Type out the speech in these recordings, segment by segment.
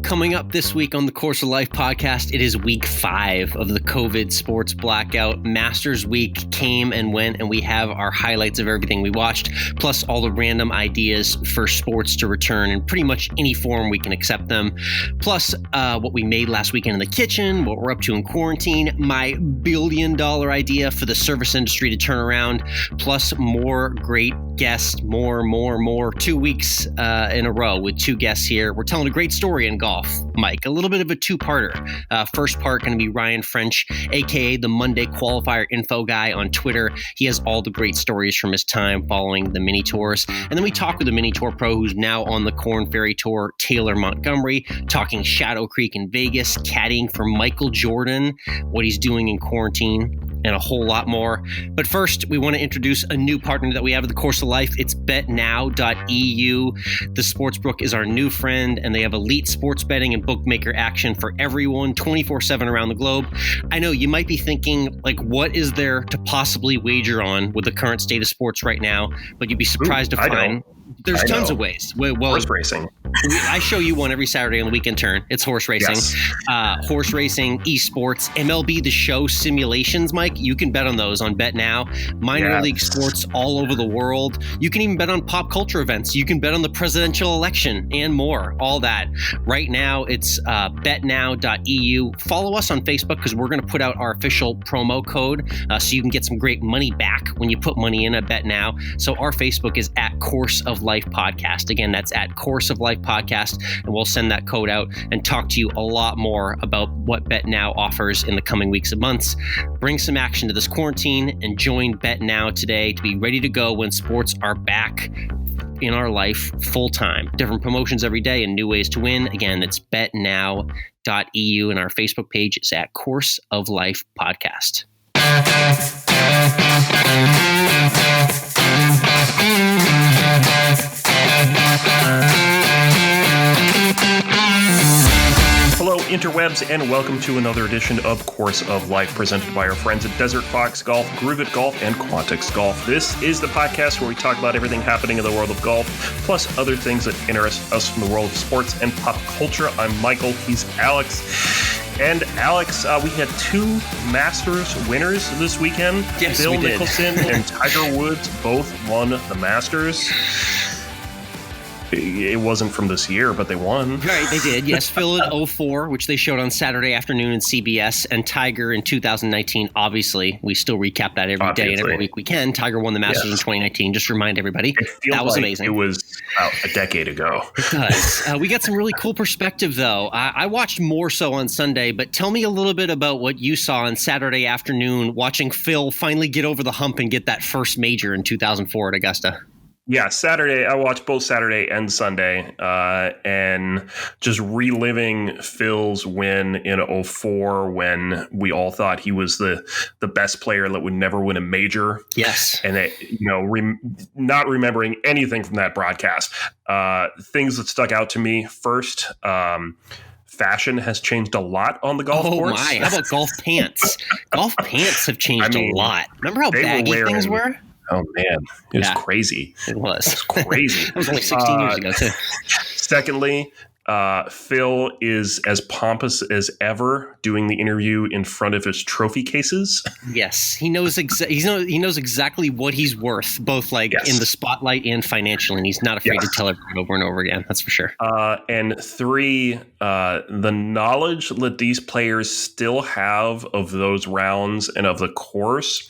coming up this week on the Course of Life podcast, it is week 5 of the COVID sports blackout. Masters week came and went, and we have our highlights of everything we watched, plus all the random ideas for sports to return in pretty much any form we can accept them, plus what we made last weekend in the kitchen, what we're up to in quarantine, my $1 billion idea for the service industry to turn around, plus more great guests, more. 2 weeks in a row with 2 guests here. We're telling a great story in golf, Mike. A little bit of a two-parter. First part going to be Ryan French, a.k.a. the Monday Qualifier Info Guy on Twitter. He has all the great stories from his time following the mini tours. And then we talk with a mini tour pro who's now on the Korn Ferry Tour, Taylor Montgomery, talking Shadow Creek in Vegas, caddying for Michael Jordan, what he's doing in quarantine, and a whole lot more. But first, we want to introduce a new partner that we have at the Course of Life. It's betnow.eu. The Sportsbook is our new friend, and they have elite sports betting and bookmaker action for everyone 24/7 around the globe. I know you might be thinking, like, what is there to possibly wager on with the current state of sports right now? But you'd be surprised to find there's tons of ways. Well, horse racing. I show you one every Saturday on the Weekend Turn. It's horse racing. Yes. Horse racing, esports, MLB The Show simulations, Mike. You can bet on those on Bet Now. Minor league sports all over the world. You can even bet on pop culture events. You can bet on the presidential election and more. All that. Right now, it's betnow.eu. Follow us on Facebook because we're going to put out our official promo code so you can get some great money back when you put money in at Bet Now. So our Facebook is at Course of Life Podcast. Again, that's at Course of Life Podcast, and we'll send that code out and talk to you a lot more about what Bet Now offers in the coming weeks and months. Bring some action to this quarantine and join Bet Now today to be ready to go when sports are back in our life full time. Different promotions every day and new ways to win. Again, it's betnow.eu, and our Facebook page is at Course of Life Podcast. Hello, interwebs, and welcome to another edition of Course of Life, presented by our friends at Desert Fox Golf, Groove It Golf, and Quantix Golf. This is the podcast where we talk about everything happening in the world of golf, plus other things that interest us from the world of sports and pop culture. I'm Michael, he's Alex. And Alex, we had 2 Masters winners this weekend. Yes, Phil we did. Mickelson and Tiger Woods both won the Masters. It wasn't from this year, but they won. Right, they did. Yes, Phil in 2004, which they showed on Saturday afternoon in CBS, and Tiger in 2019. Obviously, we still recap that every day and every week we can. Tiger won the Masters in 2019. Just to remind everybody, that was amazing. It was about a decade ago. It does. We got some really cool perspective, though. I watched more so on Sunday, but tell me a little bit about what you saw on Saturday afternoon, watching Phil finally get over the hump and get that first major in 2004 at Augusta. Yeah, Saturday. I watched both Saturday and Sunday, and just reliving Phil's win in 2004 when we all thought he was the best player that would never win a major. Yes, and not remembering anything from that broadcast. Things that stuck out to me first. Fashion has changed a lot on the golf course. Oh my! How about golf pants? Golf pants have changed a lot. Remember how baggy things were? Oh, man. It was crazy. It was. It was crazy. It was only 16 years ago, too. Secondly, Phil is as pompous as ever doing the interview in front of his trophy cases. Yes. He knows he knows exactly what he's worth, both in the spotlight and financially, and he's not afraid to tell everyone over and over again. That's for sure. And 3, the knowledge that these players still have of those rounds and of the course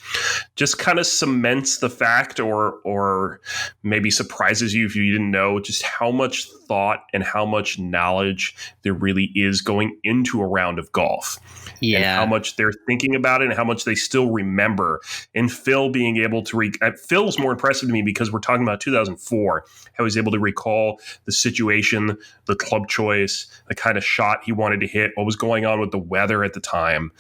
just kind of cements the fact or maybe surprises you if you didn't know just how much thought and how much knowledge there really is going into a round of golf. Yeah. And how much they're thinking about it and how much they still remember. And Phil being able to Phil's more impressive to me because we're talking about 2004, how he's able to recall the situation, the club choice, the kind of shot he wanted to hit, what was going on with the weather at the time.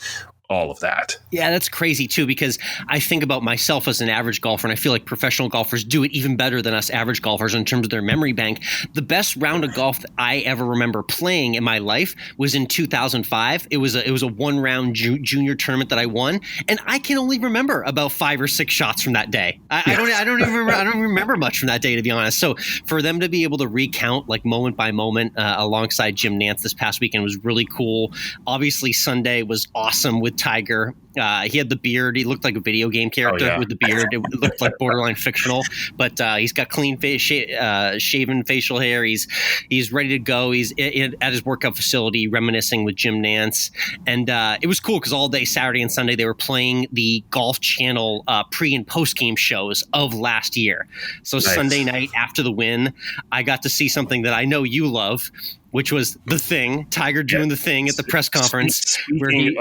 all of that. Yeah, that's crazy too, because I think about myself as an average golfer, and I feel like professional golfers do it even better than us average golfers in terms of their memory bank. The best round of golf that I ever remember playing in my life was in 2005. It was a one-round junior tournament that I won, and I can only remember about 5 or 6 shots from that day. I don't remember much from that day, to be honest. So for them to be able to recount like moment by moment alongside Jim Nantz this past weekend was really cool. Obviously, Sunday was awesome with Tiger. He had the beard. He looked like a video game character with the beard. It looked like borderline fictional, but he's got clean shaven facial hair. He's ready to go. He's at his workout facility reminiscing with Jim Nantz. And it was cool because all day Saturday and Sunday they were playing the Golf Channel pre- and post-game shows of last year. So nice. Sunday night after the win, I got to see something that I know you love, which was The Thing, Tiger doing The Thing at the press conference where he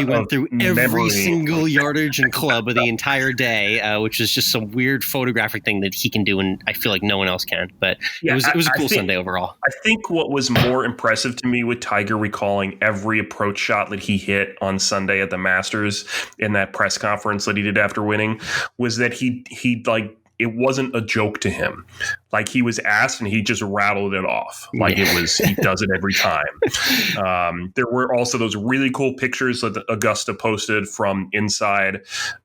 went through every single yardage and club of the entire day, which is just some weird photographic thing that he can do, and I feel like no one else can. But it was a cool Sunday overall. I think what was more impressive to me with Tiger recalling every approach shot that he hit on Sunday at the Masters in that press conference that he did after winning was that he it wasn't a joke to him. Like he was asked and he just rattled it off. Like it was, he does it every time. There were also those really cool pictures that Augusta posted from inside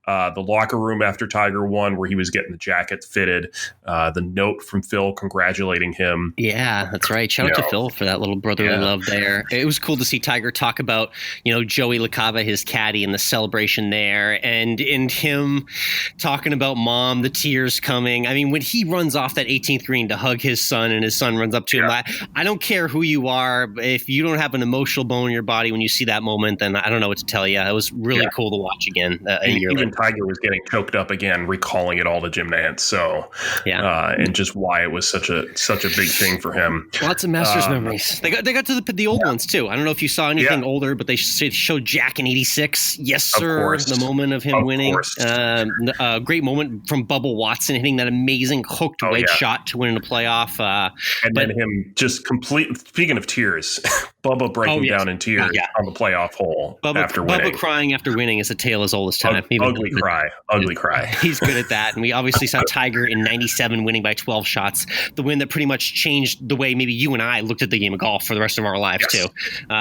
the locker room after Tiger won, where he was getting the jacket fitted. The note from Phil congratulating him. Yeah, that's right. Shout out to Phil for that little brotherly love there. It was cool to see Tiger talk about, Joey LaCava, his caddy, and the celebration there, and him talking about mom, the tears coming. I mean, when he runs off that 18th green to hug his son and his son runs up to him, I don't care who you are. If you don't have an emotional bone in your body when you see that moment, then I don't know what to tell you. It was really cool to watch again a year later. Even Tiger was getting choked up again, recalling it all to Jim Nantz. So, and just why it was such a big thing for him. Lots of Masters memories. They got to the old ones too. I don't know if you saw anything older, but they showed Jack in '86. Yes, sir. The moment of him winning. A great moment from Bubba Watson hitting that amazing hooked wedge shot to win in a playoff. Then him just speaking of tears, Bubba breaking down in tears on the playoff hole after winning. Bubba crying after winning is a tale as old as time. Ugly cry. He's good at that. And we obviously saw Tiger in 97 winning by 12 shots, the win that pretty much changed the way maybe you and I looked at the game of golf for the rest of our lives too.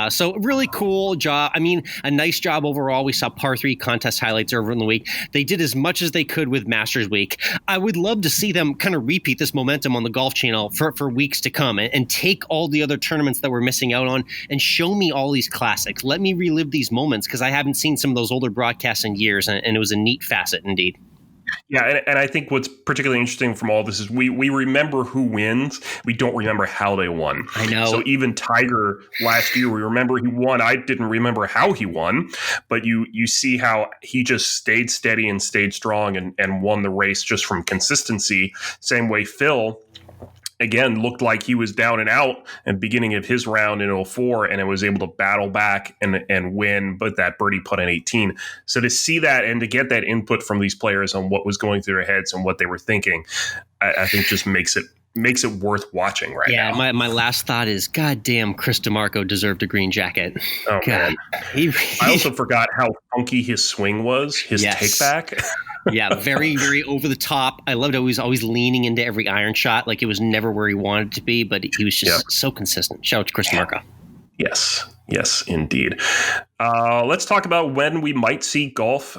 So really cool job. I mean, a nice job overall. We saw par 3 contest highlights over in the week. They did as much as they could with Masters Week. I would love to see them kind of repeat this momentum on the Golf Channel for weeks to come and take all the other tournaments that we're missing out on and show me all these classics. Let me relive these moments because I haven't seen some of those older broadcasts in years, and it was a neat facet indeed. Yeah, and I think what's particularly interesting from all this is we remember who wins. We don't remember how they won. I know. So even Tiger last year, we remember he won. I didn't remember how he won, but you see how he just stayed steady and stayed strong and won the race just from consistency. Same way Phil, again, looked like he was down and out at the beginning of his round in 04 and it was able to battle back and win, but that birdie putt in 18. So to see that and to get that input from these players on what was going through their heads and what they were thinking, I think just makes it worth watching right now. Yeah, my last thought is, God damn, Chris DeMarco deserved a green jacket. Oh, God. I also forgot how funky his swing was, his take back. Yeah, very, very over the top. I loved how he was always leaning into every iron shot. Like it was never where he wanted to be, but he was just so consistent. Shout out to Chris DeMarco. Yes, indeed. Let's talk about when we might see golf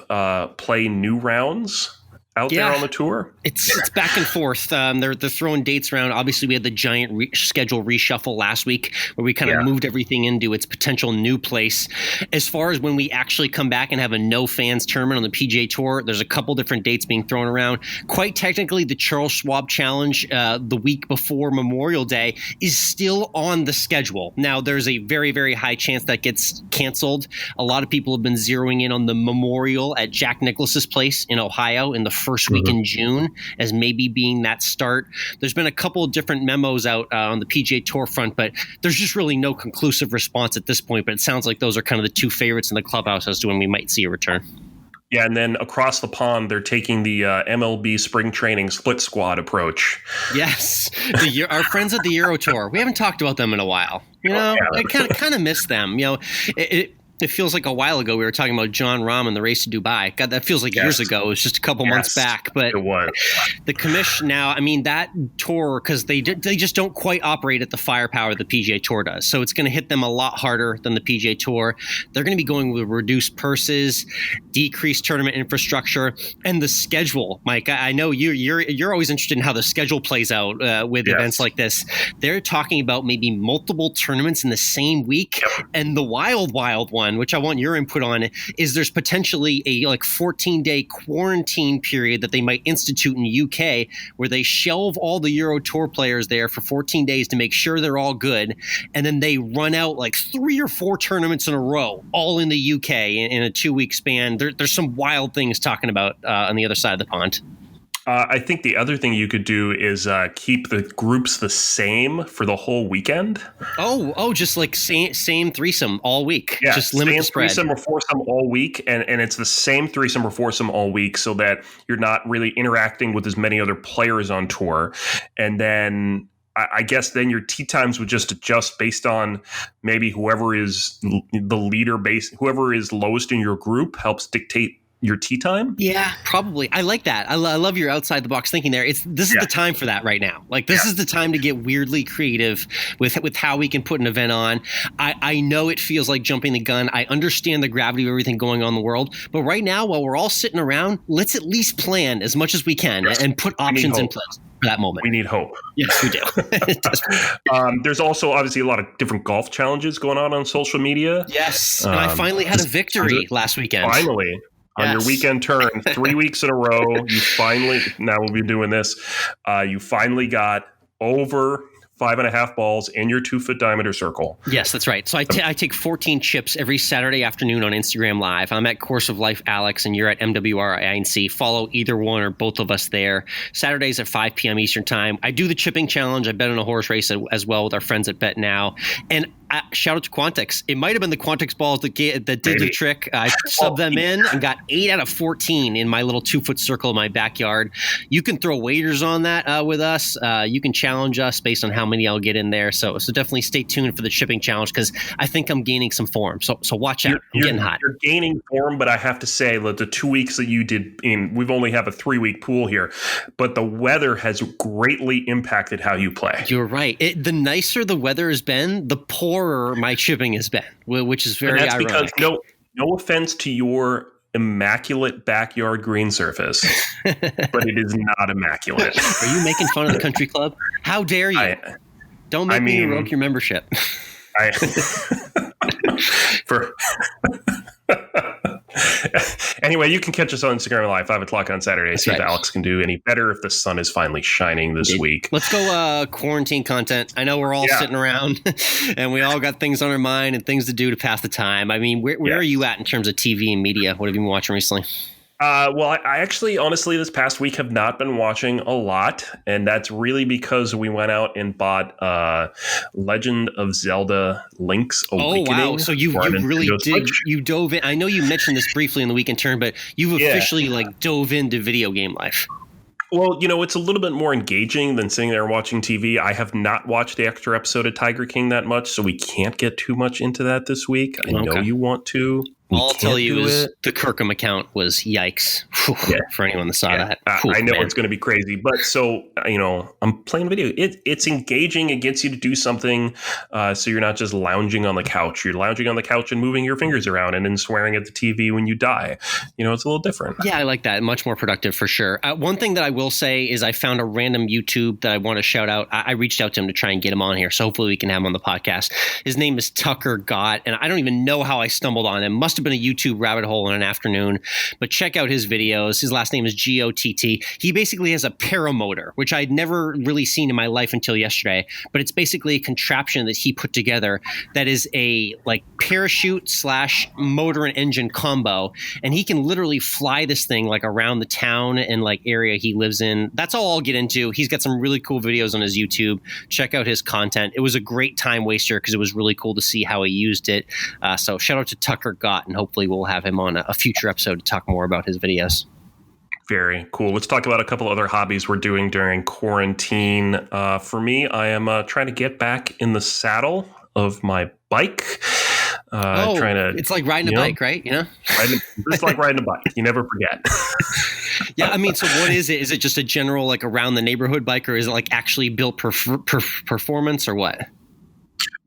play new rounds out there on the tour. It's back and forth. They're throwing dates around. Obviously, we had the giant schedule reshuffle last week where we kind of moved everything into its potential new place. As far as when we actually come back and have a no fans tournament on the PGA Tour, there's a couple different dates being thrown around. Quite technically, the Charles Schwab Challenge the week before Memorial Day is still on the schedule. Now, there's a very, very high chance that gets canceled. A lot of people have been zeroing in on the Memorial at Jack Nicklaus's place in Ohio in the first week in June as maybe being that start. There's been a couple of different memos out on the PGA Tour front, but there's just really no conclusive response at this point. But it sounds like those are kind of the two favorites in the clubhouse as to when we might see a return. Yeah, and then across the pond, they're taking the MLB spring training split squad approach. Yes, our friends at the Euro Tour. We haven't talked about them in a while. I kind of miss them. It feels like a while ago we were talking about John Rahm and the race to Dubai. God, that feels like years ago. It was just a couple months back. But it was. The commission now, I mean, that tour, because they just don't quite operate at the firepower the PGA Tour does. So it's going to hit them a lot harder than the PGA Tour. They're going to be going with reduced purses, decreased tournament infrastructure, and the schedule. Mike, I know you're always interested in how the schedule plays out with events like this. They're talking about maybe multiple tournaments in the same week, and the wild one, which I want your input on, is there's potentially a 14-day quarantine period that they might institute in the UK, where they shelve all the Euro Tour players there for 14 days to make sure they're all good, and then they run out 3 or 4 tournaments in a row, all in the UK in a 2-week span. There's some wild things talking about on the other side of the pond. I think the other thing you could do is keep the groups the same for the whole weekend. Oh, just same threesome all week. Yeah, just limit the spread. Threesome or foursome all week, and it's the same threesome or foursome all week, so that you're not really interacting with as many other players on tour. And then I guess then your tee times would just adjust based on maybe whoever is the leader whoever is lowest in your group helps dictate your tee time. Yeah, probably. I like that. I love your outside the box thinking there. This is the time for that right now. This is the time to get weirdly creative with how we can put an event on. I know it feels like jumping the gun. I understand the gravity of everything going on in the world, but right now, while we're all sitting around, let's at least plan as much as we can and put options in place for that moment. We need hope. Yes, we do. There's also obviously a lot of different golf challenges going on social media. Yes, and I finally had a victory last weekend. Finally. On your weekend turn, 3 weeks in a row, now we'll be doing this, you finally got over 5.5 balls in your 2-foot diameter circle. Yes, that's right. So I take 14 chips every Saturday afternoon on Instagram Live. I'm at Course of Life Alex, and you're at MWRINC. Follow either one or both of us there. Saturdays at 5 p.m. Eastern Time. I do the chipping challenge. I bet on a horse race as well with our friends at Bet Now. And shout out to Quantix. It might have been the Quantix balls that did the trick. I subbed them in and got 8 out of 14 in my little 2-foot circle in my backyard. You can throw waders on that with us. You can challenge us based on how many I'll get in there. So definitely stay tuned for the chipping challenge, because I think I'm gaining some form. So watch out. I'm getting hot. You're gaining form, but I have to say that the 2 weeks that you did we've only have a 3-week pool here, but the weather has greatly impacted how you play. You're right. The nicer the weather has been, the poorer my chipping has been, which is very ironic. Because no offense to your immaculate backyard green surface, but it is not immaculate. Are you making fun of the country club? How dare you? Don't make me revoke your membership. Anyway, you can catch us on Instagram Live 5 o'clock on Saturday. See if Alex can do any better if the sun is finally shining this week. Let's go quarantine content. I know we're all sitting around and we all got things on our mind and things to do to pass the time. I mean, where are you at in terms of TV and media? What have you been watching recently? Well, I actually, honestly, this past week have not been watching a lot, and that's really because we went out and bought Legend of Zelda: Link's Awakening. Oh, wow. So you really you dove in. I know you mentioned this briefly in the weekend turn, but you've officially dove into video game life. Well, it's a little bit more engaging than sitting there watching TV. I have not watched the extra episode of Tiger King that much, so we can't get too much into that this week. I know you want to. All I'll tell you is the Kirkham account was yikes for anyone that saw that. I know it's going to be crazy. But so, I'm playing video. It's engaging. It gets you to do something. So you're not just lounging on the couch. You're lounging on the couch and moving your fingers around and then swearing at the TV when you die. It's a little different. Yeah, I like that. Much more productive for sure. One thing that I will say is I found a random YouTube that I want to shout out. I reached out to him to try and get him on here. So hopefully we can have him on the podcast. His name is Tucker Gott. And I don't even know how I stumbled on him. Must have been a YouTube rabbit hole in an afternoon, but check out his videos. His last name is Gott. He basically has a paramotor, which I'd never really seen in my life until yesterday, but it's basically a contraption that he put together that is a parachute / motor and engine combo, and he can literally fly this thing around the town and area he lives in. That's all I'll get into. He's got some really cool videos on his YouTube. Check out his content. It was a great time waster because it was really cool to see how he used it. So shout out to Tucker Gott, and hopefully we'll have him on a future episode to talk more about his videos. Very cool. Let's talk about a couple other hobbies we're doing during quarantine. For me, I am trying to get back in the saddle of my bike. Trying to, it's like riding a bike, right? Just like riding a bike. You never forget. Yeah, I mean, so what is it? Is it just a general like around the neighborhood bike, or is it like actually built performance, or what?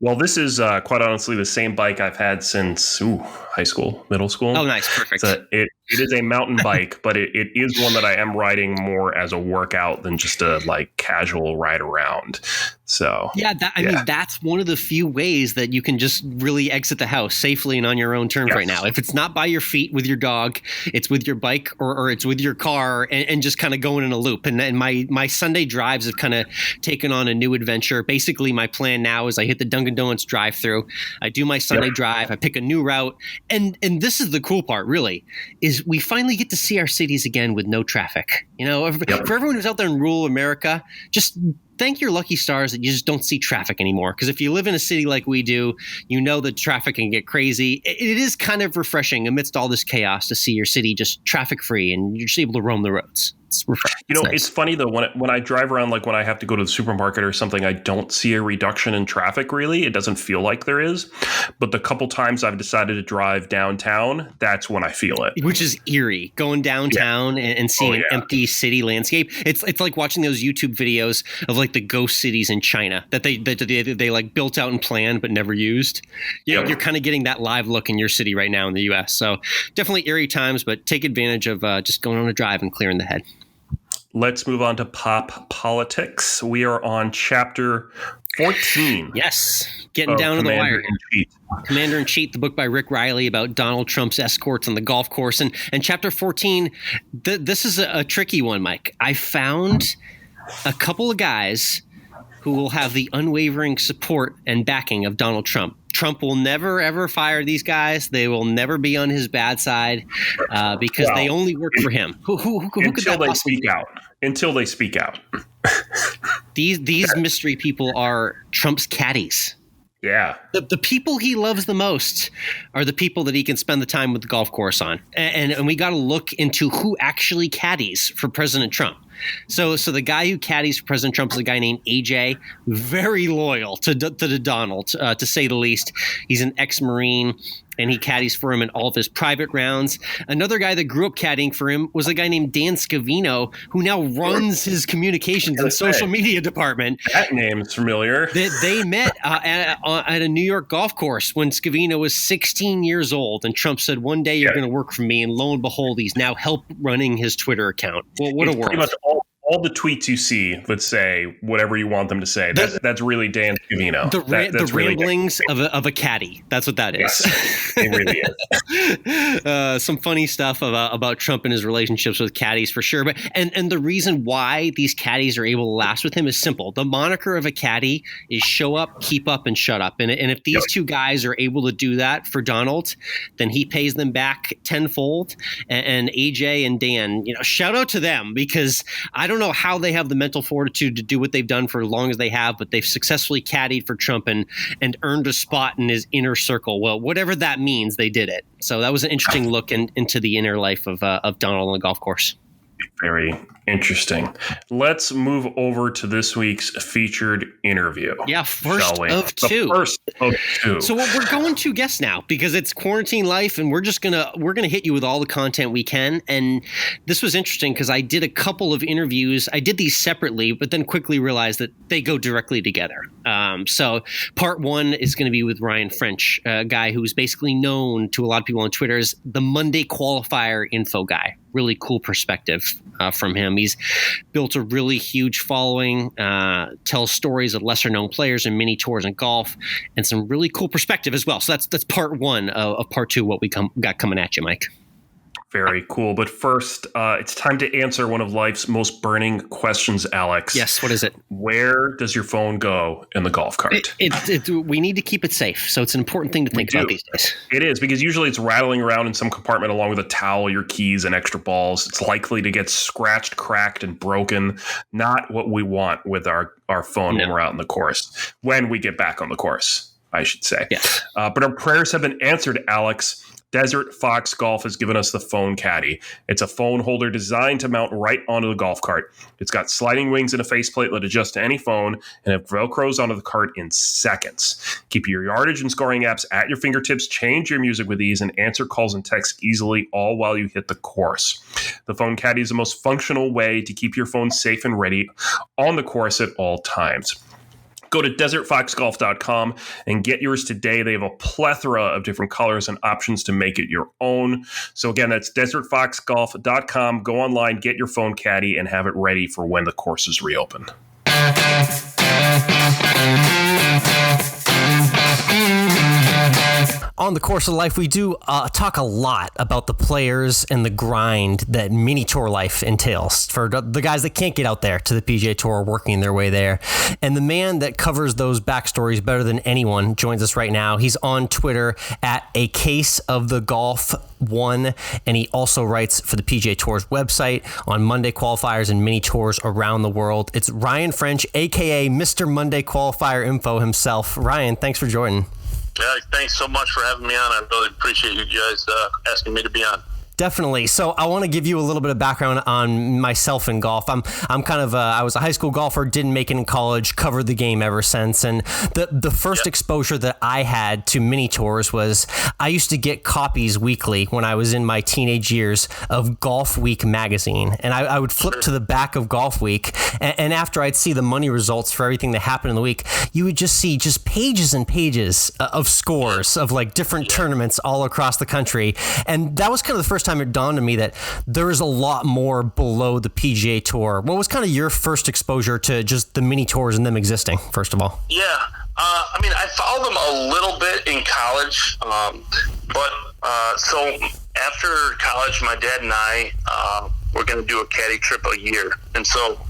Well, this is quite honestly the same bike I've had since high school, middle school. Oh, nice. Perfect. So it is a mountain bike, but it is one that I am riding more as a workout than just a like casual ride around. So yeah, I mean, that's one of the few ways that you can just really exit the house safely and on your own terms right now. If it's not by your feet with your dog, it's with your bike or it's with your car and just kind of going in a loop. And my Sunday drives have kind of taken on a new adventure. Basically, my plan now is I hit the Dunkin' Donuts drive-through. I do my Sunday drive. I pick a new route. And this is the cool part, really, is we finally get to see our cities again with no traffic. For everyone who's out there in rural America, just thank your lucky stars that you just don't see traffic anymore. Because if you live in a city like we do, that traffic can get crazy. It is kind of refreshing amidst all this chaos to see your city just traffic free and you're just able to roam the roads. It's refreshing. Nice. It's funny though, when I drive around, like when I have to go to the supermarket or something, I don't see a reduction in traffic really. It doesn't feel like there is. But the couple times I've decided to drive downtown, that's when I feel it. Which is eerie, going downtown and seeing an empty city landscape. It's like watching those YouTube videos of like the ghost cities in China that they like built out and planned but never used. You're kind of getting that live look in your city right now in the US. So definitely eerie times, but take advantage of just going on a drive and clearing the head. Let's move on to pop politics. We are on chapter 14. Yes. Getting down to the wire. Commander-in-Chief, the book by Rick Riley about Donald Trump's escorts on the golf course. And chapter 14, this is a tricky one, Mike. I found a couple of guys who will have the unwavering support and backing of Donald Trump. Trump will never, ever fire these guys. They will never be on his bad side because they only work for him. Who could that possibly be? Until they speak out. These mystery people are Trump's caddies. Yeah. The people he loves the most are the people that he can spend the time with the golf course on. And we got to look into who actually caddies for President Trump. So the guy who caddies for President Trump is a guy named AJ, very loyal to Donald, to say the least. He's an ex-Marine, and he caddies for him in all of his private rounds. Another guy that grew up caddying for him was a guy named Dan Scavino, who now runs his communications and social media department. That name's familiar. They met at a New York golf course when Scavino was 16 years old, and Trump said, "One day you're going to work for me," and lo and behold, he's now help running his Twitter account. Well, what a world. Pretty much all the tweets you see that say whatever you want them to say. That's really Dan Scavino. The ramblings really of a caddy. That's what that is. Yes, it really is. Some funny stuff about Trump and his relationships with caddies for sure. But and the reason why these caddies are able to last with him is simple. The moniker of a caddy is show up, keep up, and shut up. And if these two guys are able to do that for Donald, then he pays them back tenfold. And AJ and Dan, shout out to them, because I don't know how they have the mental fortitude to do what they've done for as long as they have, but they've successfully caddied for Trump and earned a spot in his inner circle. Well, whatever that means, they did it. So that was an interesting look into the inner life of Donald on the golf course. Very interesting. Let's move over to this week's featured interview. Yeah, first of two. So we're going to guess now because it's quarantine life, and we're gonna hit you with all the content we can. And this was interesting because I did a couple of interviews. I did these separately, but then quickly realized that they go directly together. So part one is going to be with Ryan French, a guy who's basically known to a lot of people on Twitter as the Monday Qualifier Info Guy. Really cool perspective from him. He's built a really huge following, tells stories of lesser known players and mini tours in golf, and some really cool perspective as well. So that's part one of part two, what we got coming at you, Mike. Very cool. But first, it's time to answer one of life's most burning questions, Alex. Yes, what is it? Where does your phone go in the golf cart? We need to keep it safe, so it's an important thing to think about these days. It is, because usually it's rattling around in some compartment along with a towel, your keys, and extra balls. It's likely to get scratched, cracked, and broken. Not what we want with our phone when we're out on the course. When we get back on the course, I should say. Yes. But our prayers have been answered, Alex. Desert Fox Golf has given us the Phone Caddy. It's a phone holder designed to mount right onto the golf cart. It's got sliding wings and a faceplate that adjust to any phone, and it velcros onto the cart in seconds. Keep your yardage and scoring apps at your fingertips, change your music with ease, and answer calls and texts easily, all while you hit the course. The Phone Caddy is the most functional way to keep your phone safe and ready on the course at all times. Go to desertfoxgolf.com and get yours today. They have a plethora of different colors and options to make it your own. So again, that's desertfoxgolf.com. Go online, get your Phone Caddy, and have it ready for when the courses reopen. On the Course of Life, we do talk a lot about the players and the grind that mini tour life entails for the guys that can't get out there to the PGA Tour working their way there. And the man that covers those backstories better than anyone joins us right now. He's on Twitter at A Case of the Golf 1, and he also writes for the PGA Tour's website on Monday Qualifiers and mini tours around the world. It's Ryan French, aka Mr. Monday Qualifier Info himself. Ryan, thanks for joining. Yeah, thanks so much for having me on. I really appreciate you guys asking me to be on. Definitely. So I want to give you a little bit of background on myself in golf. I'm kind of I was a high school golfer, didn't make it in college, covered the game ever since. And the first exposure that I had to mini tours was I used to get copies weekly when I was in my teenage years of Golf Week magazine. And I would flip to the back of Golf Week. And after I'd see the money results for everything that happened in the week, you would just see just pages and pages of scores of like different tournaments all across the country. And that was kind of the first time it dawned on me that there is a lot more below the PGA Tour. What was kind of your first exposure to just the mini tours and them existing, first of all? Yeah, I mean, I followed them a little bit in college, but so after college, my dad and I were going to do a caddy trip a year. And so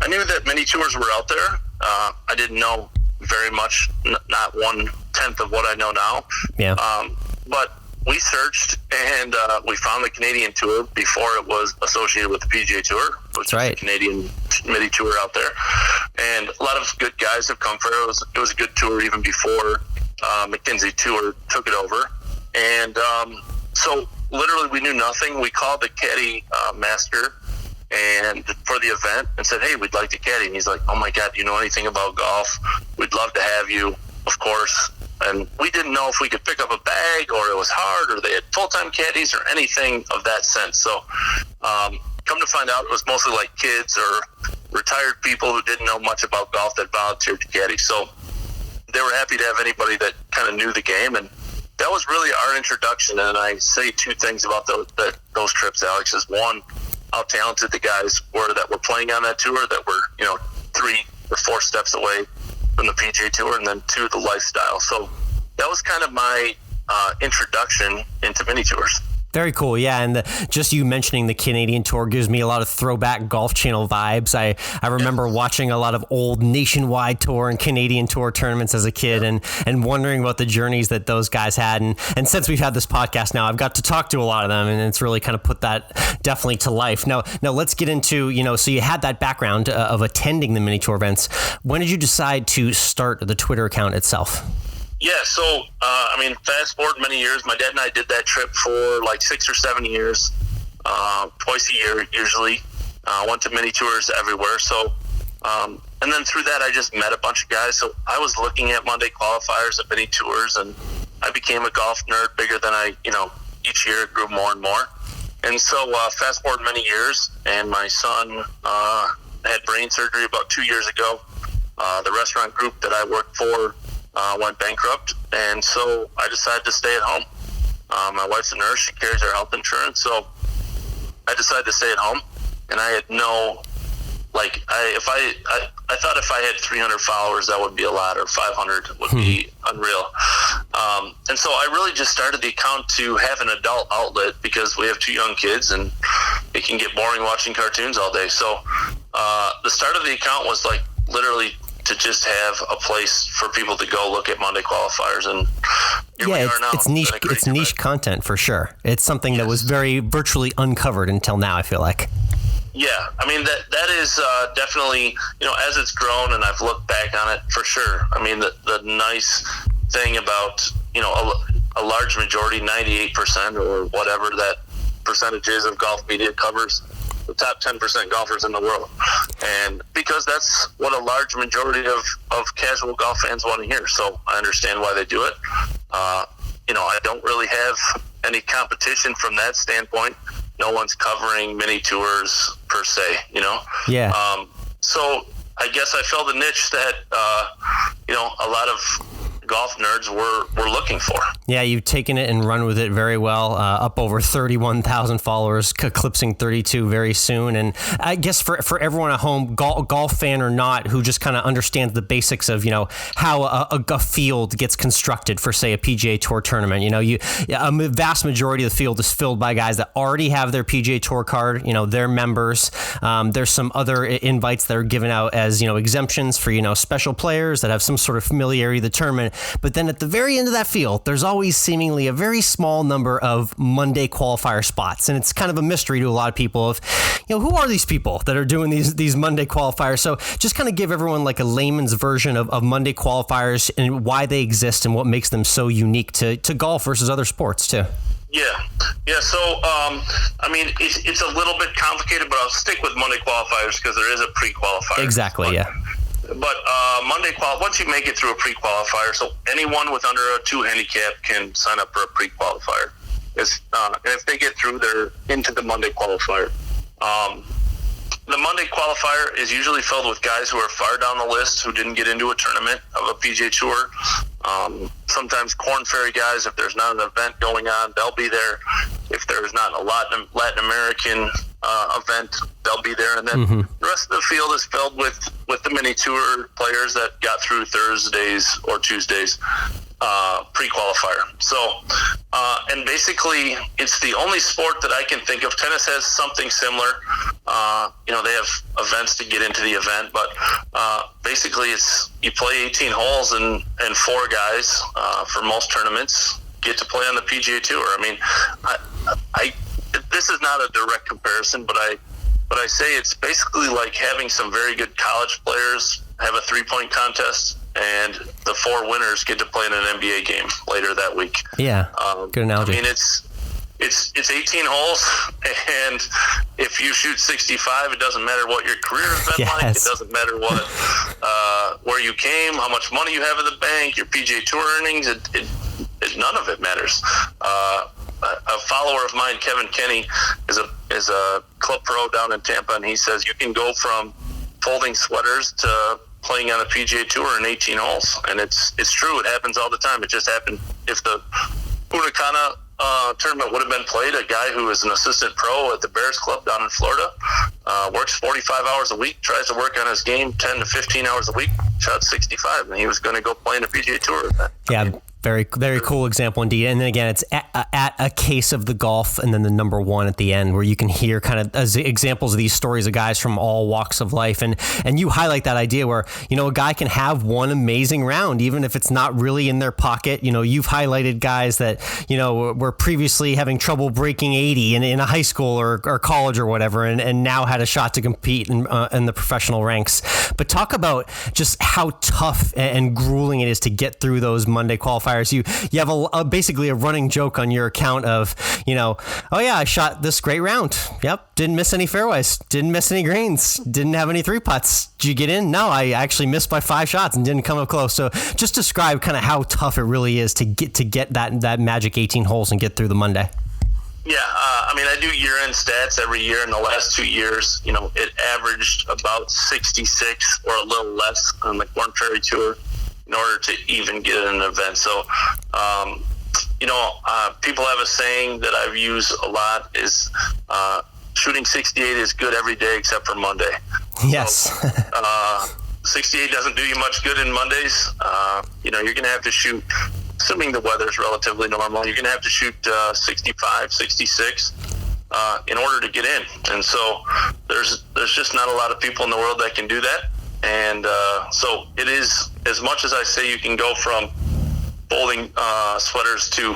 I knew that mini tours were out there. I didn't know very much, not 1/10 of what I know now. Yeah. But we searched and we found the Canadian Tour before it was associated with the PGA Tour, which is the Canadian mini tour out there. And a lot of good guys have come for it. It was a good tour even before McKinsey Tour took it over. And so literally we knew nothing. We called the caddy master and for the event and said, hey, we'd like to caddy. And he's like, oh my God, do you know anything about golf? We'd love to have you, of course. And we didn't know if we could pick up a bag or it was hard or they had full-time caddies or anything of that sense. So come to find out, it was mostly like kids or retired people who didn't know much about golf that volunteered to caddy. So they were happy to have anybody that kind of knew the game. And that was really our introduction. And I say two things about those trips, Alex, is one, how talented the guys were that were playing on that tour that were, 3 or 4 steps away from the PGA Tour, and then 2, the lifestyle. So that was kind of my introduction into mini tours. Very cool. Yeah. And just you mentioning the Canadian Tour gives me a lot of throwback Golf Channel vibes. I remember watching a lot of old Nationwide Tour and Canadian Tour tournaments as a kid and wondering about the journeys that those guys had. And since we've had this podcast now, I've got to talk to a lot of them, and it's really kind of put that definitely to life. Now let's get into, so you had that background of attending the mini tour events. When did you decide to start the Twitter account itself? Yeah, so, fast forward many years. My dad and I did that trip for like 6 or 7 years, twice a year usually. Went to mini tours everywhere. So, and then through that, I just met a bunch of guys. So I was looking at Monday Qualifiers at mini tours, and I became a golf nerd bigger than each year it grew more and more. And so fast forward many years, and my son had brain surgery about 2 years ago. The restaurant group that I worked for went bankrupt, and so I decided to stay at home. My wife's a nurse; she carries our health insurance, so I decided to stay at home. And I had no, I thought if I had 300 followers, that would be a lot, or 500 would be unreal. And so I really just started the account to have an adult outlet because we have 2 young kids, and it can get boring watching cartoons all day. So the start of the account was literally to just have a place for people to go look at Monday Qualifiers, and here we are now. It's niche. It's niche content for sure. It's something that was very virtually uncovered until now, I feel like. Yeah, that is definitely, as it's grown and I've looked back on it, for sure. The nice thing about, a large majority, 98% or whatever that percentage is of golf media covers the top 10% golfers in the world. And because that's what a large majority of casual golf fans want to hear. So I understand why they do it. I don't really have any competition from that standpoint. No one's covering mini tours per se, Yeah. So I guess I filled a niche that, a lot of golf nerds were looking for. Yeah, you've taken it and run with it very well. Up over 31,000 followers, eclipsing 32 very soon. And I guess for everyone at home, golf fan or not, who just kind of understands the basics of how a field gets constructed for, say, a PGA Tour tournament. A vast majority of the field is filled by guys that already have their PGA Tour card. They're members. There's some other invites that are given out as exemptions for special players that have some sort of familiarity with the tournament. But then at the very end of that field, there's always seemingly a very small number of Monday qualifier spots. And it's kind of a mystery to a lot of people of, who are these people that are doing these Monday qualifiers? So just kind of give everyone like a layman's version of Monday qualifiers and why they exist and what makes them so unique to golf versus other sports too. Yeah. So, it's a little bit complicated, but I'll stick with Monday qualifiers because there is a pre-qualifier. Exactly, yeah. But Monday once you make it through a pre-qualifier, so anyone with under a 2 handicap can sign up for a pre-qualifier. And if they get through, they're into the Monday qualifier. The Monday qualifier is usually filled with guys who are far down the list who didn't get into a tournament of a PGA Tour. Sometimes Korn Ferry guys, if there's not an event going on, they'll be there. If there's not a Latin American event, they'll be there. And then the rest of the field is filled with the mini tour players that got through Thursdays or Tuesdays pre-qualifier. So, and basically, it's the only sport that I can think of. Tennis has something similar. They have events to get into the event, but basically, it's you play 18 holes and 4 guys for most tournaments get to play on the PGA Tour. I mean, I this is not a direct comparison, but I say it's basically like having some very good college players have a 3-point contest, and the 4 winners get to play in an NBA game later that week. Yeah, good analogy. I mean, it's 18 holes, and if you shoot 65, it doesn't matter what your career has been like. It doesn't matter what where you came, how much money you have in the bank, your PGA Tour earnings. None of it matters. A follower of mine, Kevin Kenny, is a club pro down in Tampa, and he says you can go from folding sweaters to playing on the PGA Tour in 18 holes, and it's true. It happens all the time. It just happened. If the Punta Cana tournament would have been played, a guy who is an assistant pro at the Bears Club down in Florida works 45 hours a week, tries to work on his game 10 to 15 hours a week, shot 65, and he was going to go play in a PGA Tour event. Yeah. Very, very cool example indeed. And then again, it's at a case of the golf and then the number 1 at the end, where you can hear kind of examples of these stories of guys from all walks of life. And you highlight that idea where, a guy can have one amazing round, even if it's not really in their pocket. You've highlighted guys that, were previously having trouble breaking 80 in a high school or college or whatever, and now had a shot to compete in the professional ranks. But talk about just how tough and grueling it is to get through those Monday qualifiers. You have basically a running joke on your account of, oh yeah, I shot this great round. Yep. Didn't miss any fairways. Didn't miss any greens. Didn't have any 3 putts. Did you get in? No, I actually missed by 5 shots and didn't come up close. So just describe kind of how tough it really is to get that magic 18 holes and get through the Monday. Yeah, I do year-end stats every year. In the last 2 years, it averaged about 66 or a little less on the Korn Ferry Tour in order to even get an event. So, people have a saying that I've used a lot is shooting 68 is good every day except for Monday. Yes. So, 68 doesn't do you much good in Mondays. You're going to have to shoot, assuming the weather's relatively normal, you're going to have to shoot 65, 66 in order to get in. And so there's just not a lot of people in the world that can do that. And so it is, as much as I say you can go from folding sweaters to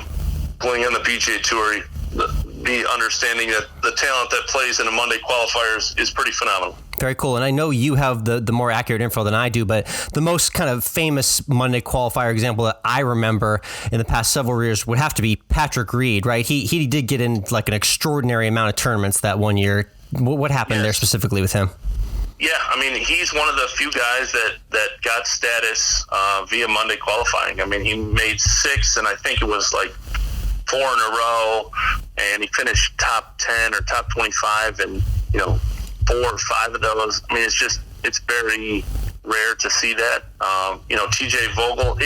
playing on the PGA Tour, the understanding that the talent that plays in a Monday qualifiers is pretty phenomenal. Very cool. And I know you have the more accurate info than I do, but the most kind of famous Monday qualifier example that I remember in the past several years would have to be Patrick Reed, right? He did get in like an extraordinary amount of tournaments that one year. What happened there specifically with him? Yeah, I mean, he's one of the few guys that got status via Monday qualifying. I mean, he made 6, and I think it was like 4 in a row, and he finished top 10 or top 25, and 4 or 5 of those. I mean, it's very rare to see that. TJ Vogel,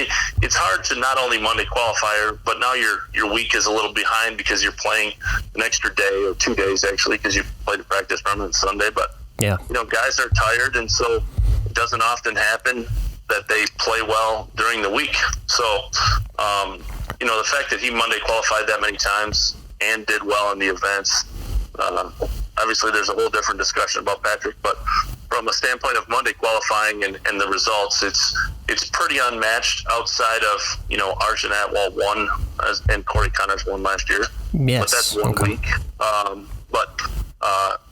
it's hard to not only Monday qualifier, but now your week is a little behind because you're playing an extra day or 2 days actually, because you played a practice run on Sunday. But yeah, guys are tired, and so it doesn't often happen that they play well during the week. So, the fact that he Monday qualified that many times and did well in the events, obviously there's a whole different discussion about Patrick, but from a standpoint of Monday qualifying and the results, it's pretty unmatched outside of, Arjun Atwal won and Corey Connors won last year. Yes. But that's one week. But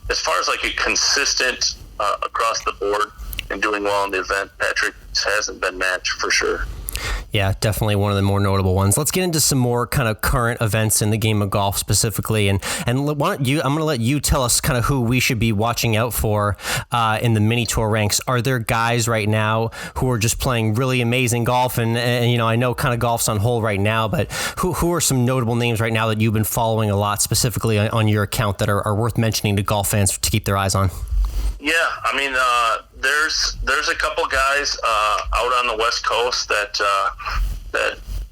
as far as like a consistent across the board and doing well in the event, Patrick hasn't been matched for sure. Yeah, definitely one of the more notable ones. Let's get into some more kind of current events in the game of golf specifically. And why don't I'm going to let you tell us kind of who we should be watching out for in the mini tour ranks. Are there guys right now who are just playing really amazing golf? And I know kind of golf's on hold right now, but who are some notable names right now that you've been following a lot specifically on your account that are worth mentioning to golf fans to keep their eyes on? Yeah, I mean, there's a couple guys out on the West Coast that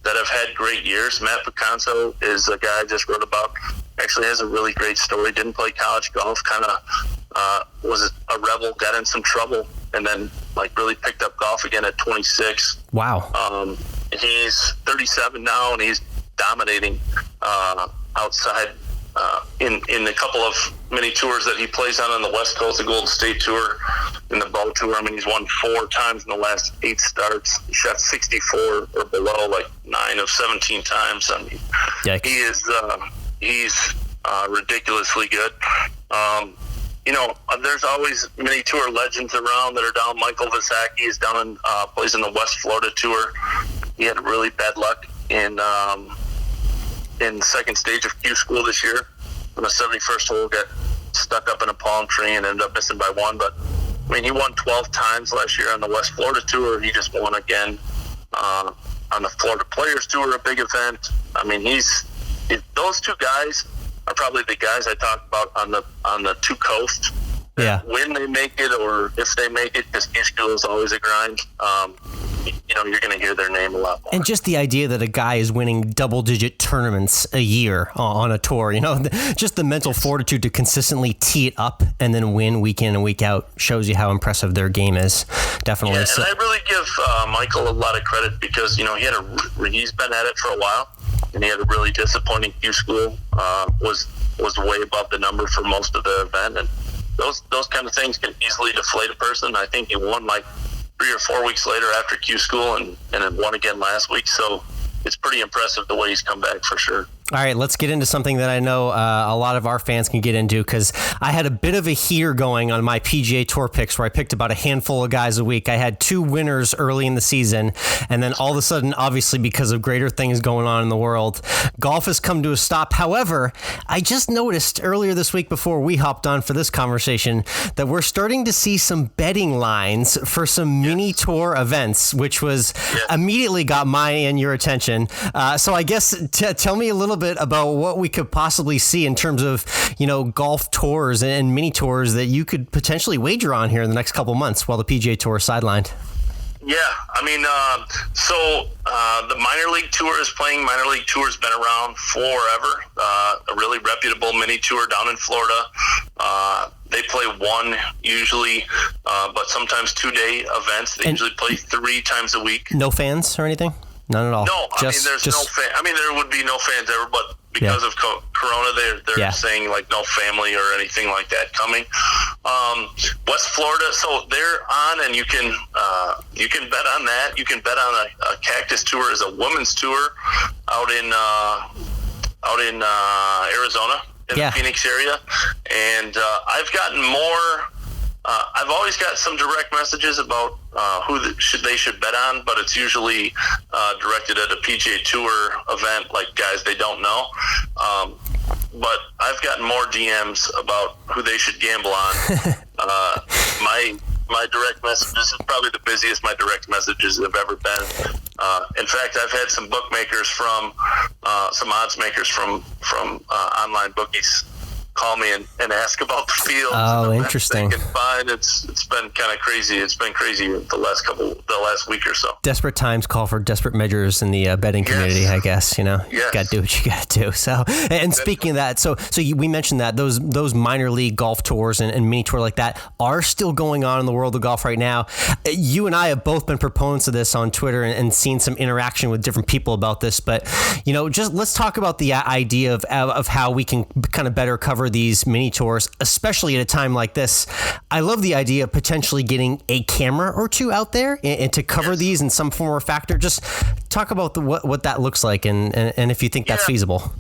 have had great years. Matt Picanso is a guy I just wrote about. Actually has a really great story. Didn't play college golf. Kind of was a rebel. Got in some trouble, and then really picked up golf again at 26. Wow. He's 37 now, and he's dominating outside. In a couple of mini tours that he plays on the West Coast, the Golden State Tour, in the Bow Tour. I mean, he's won 4 times in the last 8 starts. He shot 64 or below 9 of 17 times. I mean, yikes. He's ridiculously good. There's always mini tour legends around that are down. Michael Visacki is down in plays in the West Florida Tour. He had really bad luck in the second stage of Q School this year. On the 71st hole, got stuck up in a palm tree and ended up missing by 1. But, I mean, he won 12 times last year on the West Florida Tour. He just won again on the Florida Players Tour, a big event. I mean, those 2 guys are probably the guys I talk about on the 2 coasts. Yeah. When they make it or if they make it, because Q School is always a grind. You're going to hear their name a lot more. And just the idea that a guy is winning double-digit tournaments a year on a tour, just the mental fortitude to consistently tee it up and then win week in and week out shows you how impressive their game is. Definitely. Yeah, and I really give Michael a lot of credit because, he's been at it for a while, and he had a really disappointing Q School, was way above the number for most of the event, and those kind of things can easily deflate a person. I think he won 3 or 4 weeks later after Q School and then won again last week. So it's pretty impressive the way he's come back for sure. All right, let's get into something that I know a lot of our fans can get into, because I had a bit of a heater going on my PGA Tour picks where I picked about a handful of guys a week. I had 2 winners early in the season, and then all of a sudden, obviously because of greater things going on in the world, golf has come to a stop. However, I just noticed earlier this week before we hopped on for this conversation that we're starting to see some betting lines for some mini tour events, which was immediately got my and your attention. So I guess tell me a little bit about what we could possibly see in terms of, golf tours and mini tours that you could potentially wager on here in the next couple months while the PGA Tour is sidelined. Yeah, I mean, the minor league tour is playing. Minor league tour has been around forever. A really reputable mini tour down in Florida. They play 1 usually, but sometimes 2-day events. They usually play 3 times a week. No fans or anything? None at all. No, there's no fan. I mean, there would be no fans ever, but because of Corona, they're saying no family or anything like that coming. West Florida, so they're on, and you can bet on that. You can bet on a Cactus Tour as a women's tour out in Arizona in the Phoenix area, and I've gotten more I've always got some direct messages about who they should bet on, but it's usually directed at a PGA Tour event, like guys they don't know. But I've gotten more DMs about who they should gamble on. My direct messages is probably the busiest my direct messages have ever been. In fact, I've had some bookmakers some odds makers from online bookies call me and ask about the field. Oh, interesting. It's been kind of crazy. It's been crazy the last week or so. Desperate times call for desperate measures in the betting community, yes. I guess, Yes. Got to do what you got to do. So, and speaking of that, we mentioned that those minor league golf tours and mini tour like that are still going on in the world of golf right now. You and I have both been proponents of this on Twitter and seen some interaction with different people about this, but just let's talk about the idea of how we can kind of better cover these mini tours, especially at a time like this. I love the idea of potentially getting a camera or two out there and to cover yes. these in some form or factor. Just talk about what that looks like and if you think that's feasible.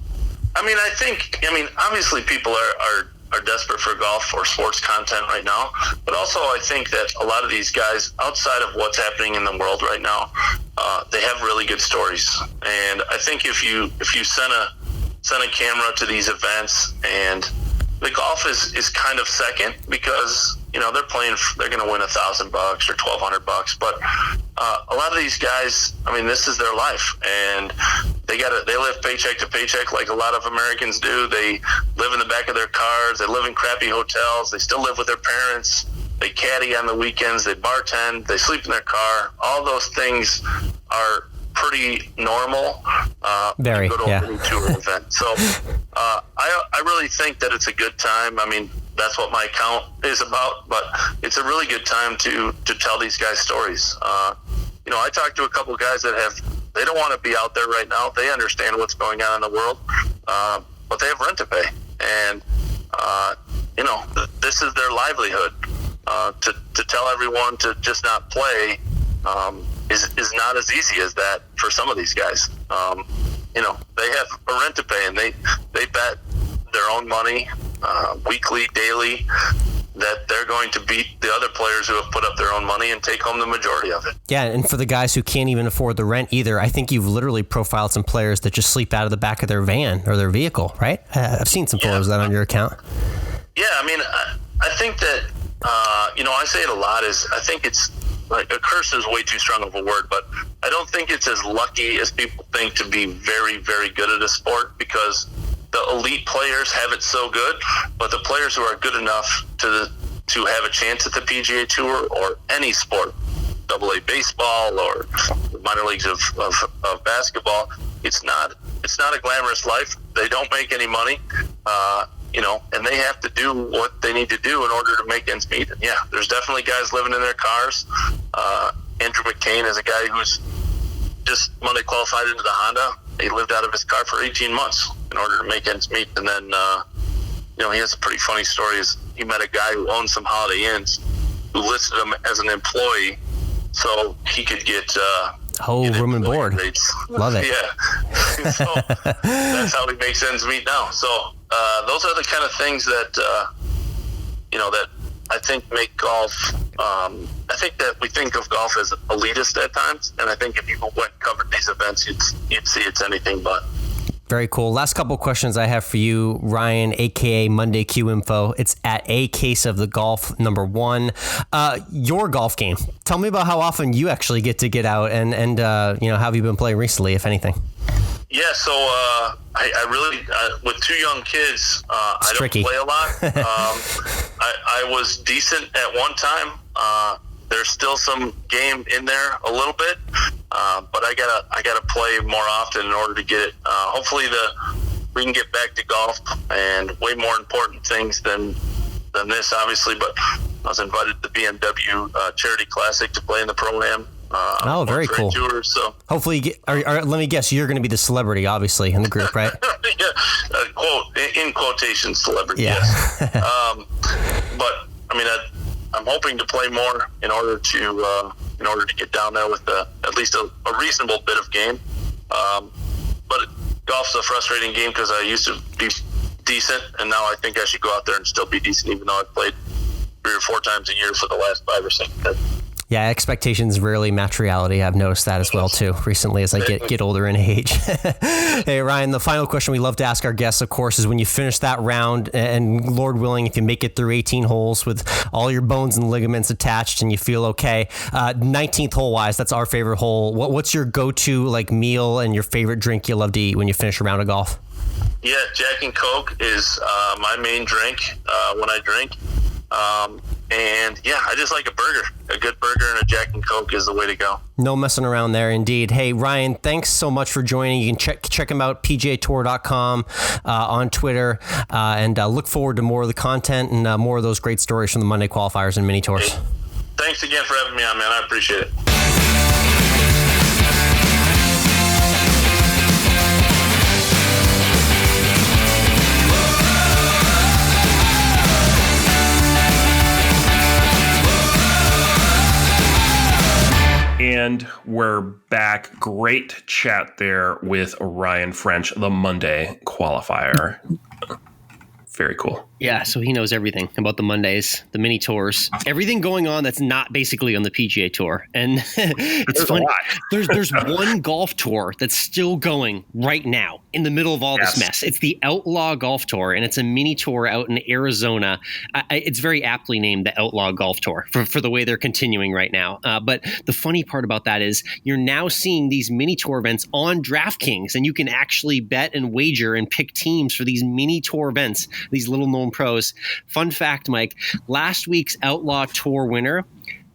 I mean, obviously people are desperate for golf or sports content right now, but also I think that a lot of these guys, outside of what's happening in the world right now, they have really good stories. And I think if you send a camera to these events, and the golf is kind of second because they're going to win $1,000 or $1,200, but a lot of these guys, this is their life, and they live paycheck to paycheck like a lot of Americans do. They live in the back of their cars, they live in crappy hotels, they still live with their parents, they caddy on the weekends, they bartend, they sleep in their car. All those things are pretty normal. Very, go to a mini tour event. So I really think that it's a good time. That's what my account is about, but it's a really good time to tell these guys stories. I talked to a couple of guys that they don't want to be out there right now. They understand what's going on in the world, but they have rent to pay. And, this is their livelihood. To tell everyone to just not play is not as easy as that for some of these guys. They have a rent to pay, and they bet their own money weekly, daily, that they're going to beat the other players who have put up their own money and take home the majority of it. Yeah, and for the guys who can't even afford the rent either, I think you've literally profiled some players that just sleep out of the back of their van or their vehicle, right? I've seen some photos of that on your account. Yeah, I think that, I say it a lot, I think it's, like, a curse is way too strong of a word, but I don't think it's as lucky as people think to be very, very good at a sport, because the elite players have it so good, but the players who are good enough to have a chance at the PGA Tour or any sport, AA baseball or minor leagues of basketball, it's not a glamorous life. They don't make any money, and they have to do what they need to do in order to make ends meet. And yeah, there's definitely guys living in their cars. Andrew McCain is a guy who's just Monday qualified into the Honda. He lived out of his car for 18 months in order to make ends meet. And then, he has a pretty funny story. He met a guy who owned some Holiday Inns who listed him as an employee so he could get room and board. Rates. Love it. Yeah. So that's how he makes ends meet now. So those are the kind of things that, that I think make golf, I think that we think of golf as elitist at times, and I think if people went and covered these events, you'd see it's anything but. Very cool. Last couple of questions I have for you, Ryan, aka Monday Q Info. It's at A Case of the Golf #1. Your golf game. Tell me about how often you actually get out and how have you been playing recently, if anything? Yeah, so I really, with two young kids, I don't tricky. Play a lot. I was decent at one time. There's still some game in there a little bit, but I gotta play more often in order to get it. Hopefully we can get back to golf and way more important things than this, obviously. But I was invited to the BMW Charity Classic to play in the Pro-Am. Very cool. Tour, so. Hopefully, let me guess, you're going to be the celebrity, obviously, in the group, right? Yeah, in quotation, celebrity. Yeah. Yes. But I'm hoping to play more in order to get down there with at least a reasonable bit of game. But golf's a frustrating game because I used to be decent, and now I think I should go out there and still be decent, even though I've played or 4 times a year for the last 5 or 6 years. Yeah, expectations rarely match reality. I've noticed that as well, too, recently as I get older in age. Hey, Ryan, the final question we love to ask our guests, of course, is when you finish that round and Lord willing, if you make it through 18 holes with all your bones and ligaments attached and you feel okay, 19th hole-wise, that's our favorite hole. What's your go-to meal and your favorite drink you love to eat when you finish a round of golf? Yeah, Jack and Coke is my main drink when I drink. And yeah, I just like a burger. A good burger and a Jack and Coke is the way to go. No messing around there, indeed. Hey, Ryan, thanks so much for joining. You can check him out, pgatour.com, on Twitter, and look forward to more of the content and more of those great stories from the Monday Qualifiers and mini tours. Hey, thanks again for having me on, man. I appreciate it. And we're back. Great chat there with Ryan French, the Monday Qualifier. Very cool. Yeah, so he knows everything about the Mondays, the mini tours, everything going on that's not basically on the PGA Tour. And it's funny. There's one golf tour that's still going right now in the middle of all this mess. It's the Outlaw Golf Tour, and it's a mini tour out in Arizona. It's very aptly named the Outlaw Golf Tour for the way they're continuing right now. But the funny part about that is you're now seeing these mini tour events on DraftKings, and you can actually bet and wager and pick teams for these mini tour events, these little known pros. Fun fact, Mike, last week's Outlaw Tour winner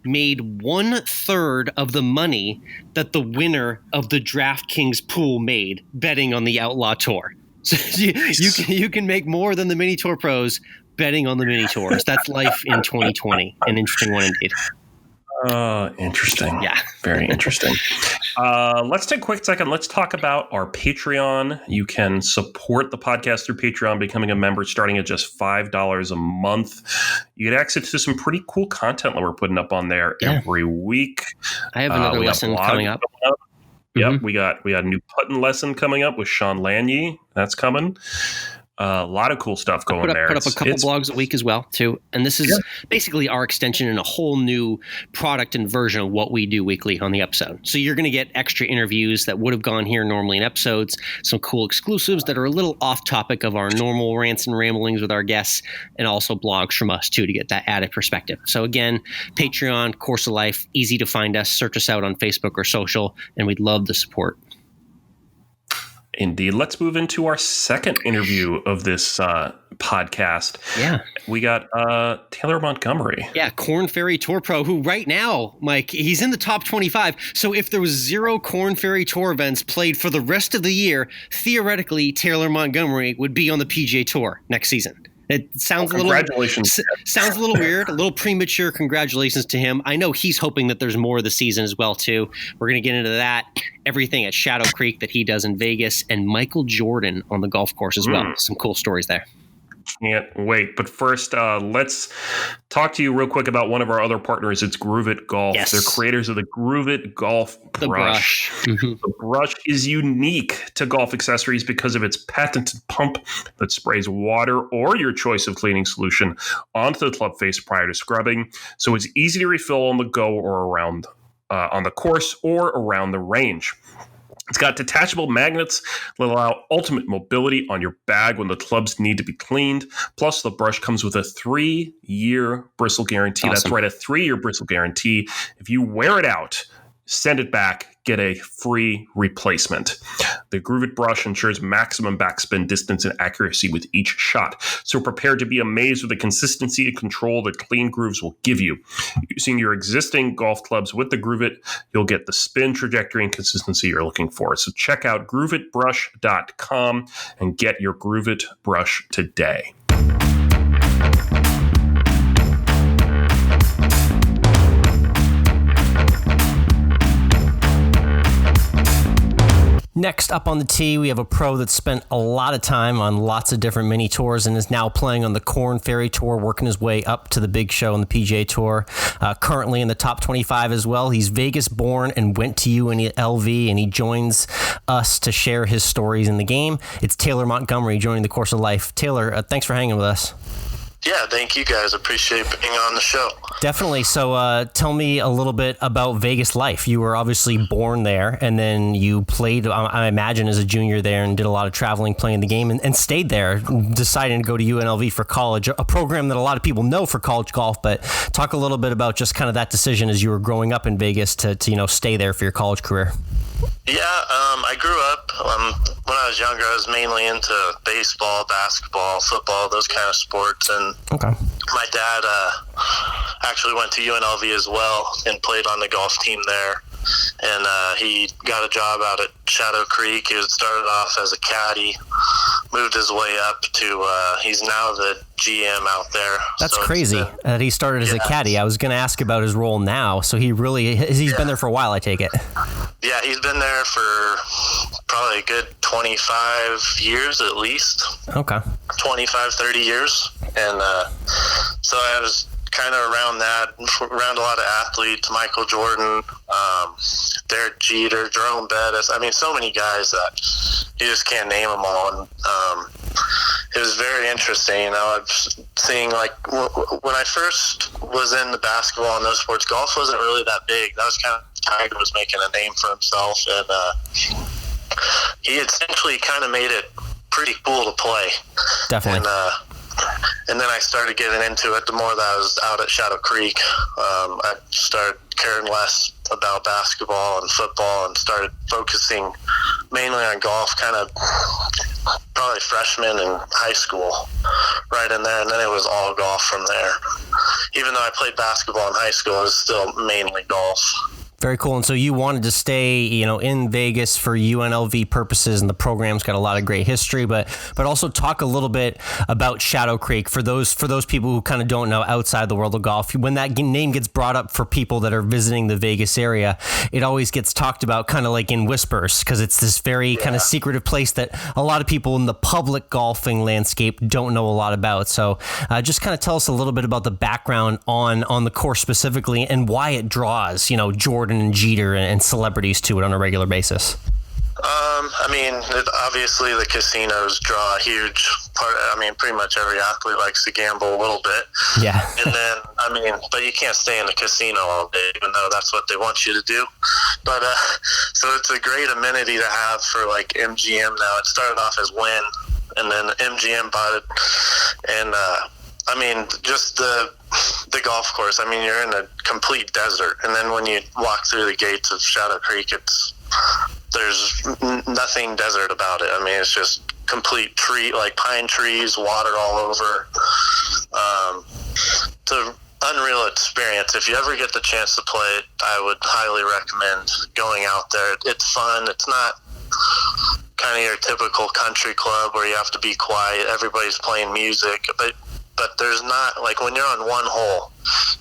made 1/3 of the money that the winner of the DraftKings pool made betting on the Outlaw Tour. So you can make more than the mini tour pros betting on the mini tours. That's life in 2020. An interesting one indeed. Interesting. Yeah. Very interesting. Let's take a quick second. Let's talk about our Patreon. You can support the podcast through Patreon, becoming a member starting at just $5 a month. You get access to some pretty cool content that we're putting up on there every week. I have another lesson coming up. Yep, we got a new putting lesson coming up with Sean Lanier. That's coming. A lot of cool stuff going there. Put up a couple blogs a week as well, too. And this is basically our extension and a whole new product and version of what we do weekly on the episode. So you're going to get extra interviews that would have gone here normally in episodes, some cool exclusives that are a little off topic of our normal rants and ramblings with our guests, and also blogs from us, too, to get that added perspective. So again, Patreon, Course of Life, easy to find us. Search us out on Facebook or social, and we'd love the support. Indeed. Let's move into our second interview of this podcast. Yeah. We got Taylor Montgomery. Yeah, Korn Ferry Tour Pro, who right now, Mike, he's in the top 25. So if there was 0 Korn Ferry Tour events played for the rest of the year, theoretically, Taylor Montgomery would be on the PGA Tour next season. It sounds sounds a little weird, a little premature. Congratulations to him. I know he's hoping that there's more of the season as well, too. We're going to get into that, everything at Shadow Creek that he does in Vegas, and Michael Jordan on the golf course as well. Some cool stories there. Can't wait. But first, let's talk to you real quick about one of our other partners. It's Groove It Golf. Yes. They're creators of the Groove It Golf Brush. The brush. Mm-hmm. The brush is unique to golf accessories because of its patented pump that sprays water or your choice of cleaning solution onto the club face prior to scrubbing. So it's easy to refill on the go or around on the course or around the range. It's got detachable magnets that allow ultimate mobility on your bag when the clubs need to be cleaned. Plus, the brush comes with a 3-year bristle guarantee. Awesome. That's right, a 3-year bristle guarantee. If you wear it out, send it back, get a free replacement. The Groove It brush ensures maximum backspin distance and accuracy with each shot. So prepare to be amazed with the consistency and control that clean grooves will give you. Using your existing golf clubs with the Groove It, you'll get the spin trajectory and consistency you're looking for. So check out grooveitbrush.com and get your Groove It brush today. Next up on the tee, we have a pro that spent a lot of time on lots of different mini tours and is now playing on the Korn Ferry Tour, working his way up to the big show on the PGA Tour. Currently in the top 25 as well. He's Vegas born and went to UNLV, and he joins us to share his stories in the game. It's Taylor Montgomery joining the Course of Life. Taylor, thanks for hanging with us. Yeah, thank you guys. Appreciate being on the show. Definitely. So tell me a little bit about Vegas life. You were obviously born there, and then you played, I imagine, as a junior there and did a lot of traveling playing the game and stayed there, deciding to go to UNLV for college, a program that a lot of people know for college golf. But talk a little bit about just kind of that decision as you were growing up in Vegas to stay there for your college career. Yeah, I grew up, when I was younger, I was mainly into baseball, basketball, football, those kind of sports. And Okay. my dad actually went to UNLV as well and played on the golf team there. And he got a job out at Shadow Creek. He started off as a caddy, moved his way up to, he's now the GM out there. That's so crazy that he started as a caddy. I was going to ask about his role now. So he's been there for a while, I take it. Yeah, he's been there for probably a good 25 years at least. Okay. 25, 30 years. And so I was kind of around a lot of athletes, Michael Jordan, Derek Jeter, Jerome Bettis. I mean, so many guys that you just can't name them all. And it was very interesting. I'm seeing, like, when I first was in the basketball and those sports, golf wasn't really that big. That was kind of Tiger was making a name for himself, and he essentially kind of made it pretty cool to play. Definitely. And then I started getting into it the more that I was out at Shadow Creek. I started caring less about basketball and football and started focusing mainly on golf, kind of probably freshman in high school, right in there. And then it was all golf from there. Even though I played basketball in high school, it was still mainly golf. Very cool. And so you wanted to stay, in Vegas for UNLV purposes, and the program's got a lot of great history, but also talk a little bit about Shadow Creek for those people who kind of don't know outside the world of golf. When that name gets brought up for people that are visiting the Vegas area, it always gets talked about kind of like in whispers, because it's this very kind of secretive place that a lot of people in the public golfing landscape don't know a lot about. So just kind of tell us a little bit about the background on the course specifically and why it draws, Jordan and Jeter and celebrities to it on a regular basis. Obviously the casinos draw a huge part. Pretty much every athlete likes to gamble a little bit. Yeah. And then, but you can't stay in the casino all day, even though that's what they want you to do. But, so it's a great amenity to have for like MGM now. It started off as Wynn, and then MGM bought it. And, just the golf course, you're in a complete desert. And then when you walk through the gates of Shadow Creek, there's nothing desert about it. It's just complete tree, like pine trees, water all over. It's an unreal experience. If you ever get the chance to play it, I would highly recommend going out there. It's fun. It's not kind of your typical country club where you have to be quiet. Everybody's playing music, but there's not, like, when you're on one hole,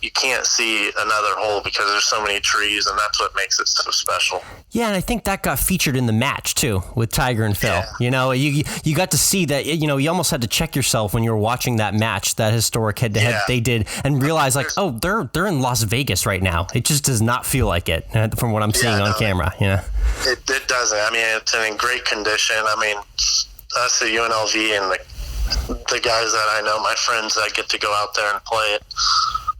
you can't see another hole because there's so many trees, and that's what makes it so special. Yeah, and I think that got featured in the match too with Tiger and Phil. Yeah. You got to see that. You almost had to check yourself when you were watching that match, that historic head-to-head they did, and realize they're in Las Vegas right now. It just does not feel like it from what I'm seeing on camera. It doesn't. It's in great condition. Us at UNLV and the guys that I know, my friends that get to go out there and play it,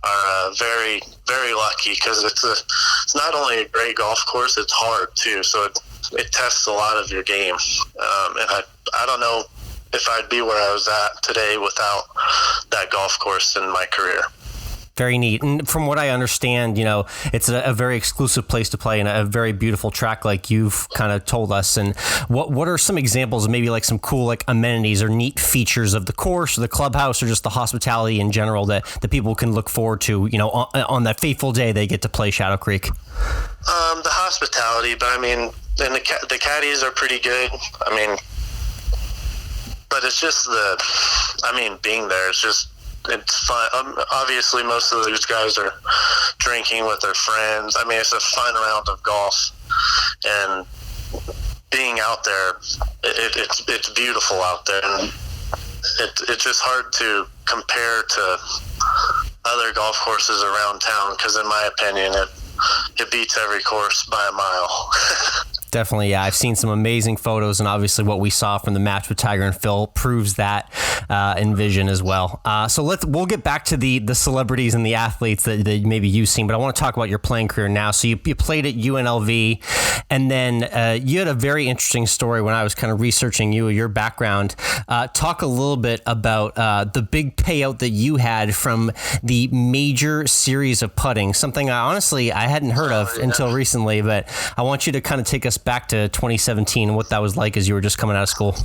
are very, very lucky, because it's not only a great golf course, it's hard too. So it tests a lot of your game. And I don't know if I'd be where I was at today without that golf course in my career. Very neat. And from what I understand, it's a very exclusive place to play and a very beautiful track, like you've kind of told us. And what are some examples of maybe like some cool like amenities or neat features of the course or the clubhouse or just the hospitality in general that people can look forward to, on that fateful day they get to play Shadow Creek? The hospitality, but and the caddies are pretty good. But it's just being there, it's fun. Obviously, most of those guys are drinking with their friends. It's a fun round of golf, and being out there, it's beautiful out there, and it's just hard to compare to other golf courses around town, because in my opinion, it beats every course by a mile. Definitely, yeah. I've seen some amazing photos, and obviously what we saw from the match with Tiger and Phil proves that in vision as well. So we'll get back to the celebrities and the athletes that maybe you've seen, but I want to talk about your playing career now. So you played at UNLV, and then you had a very interesting story when I was kind of researching your background. Talk a little bit about the big payout that you had from the major series of putting, something I hadn't heard of until recently, but I want you to kind of take us back to 2017 and what that was like as you were just coming out of school.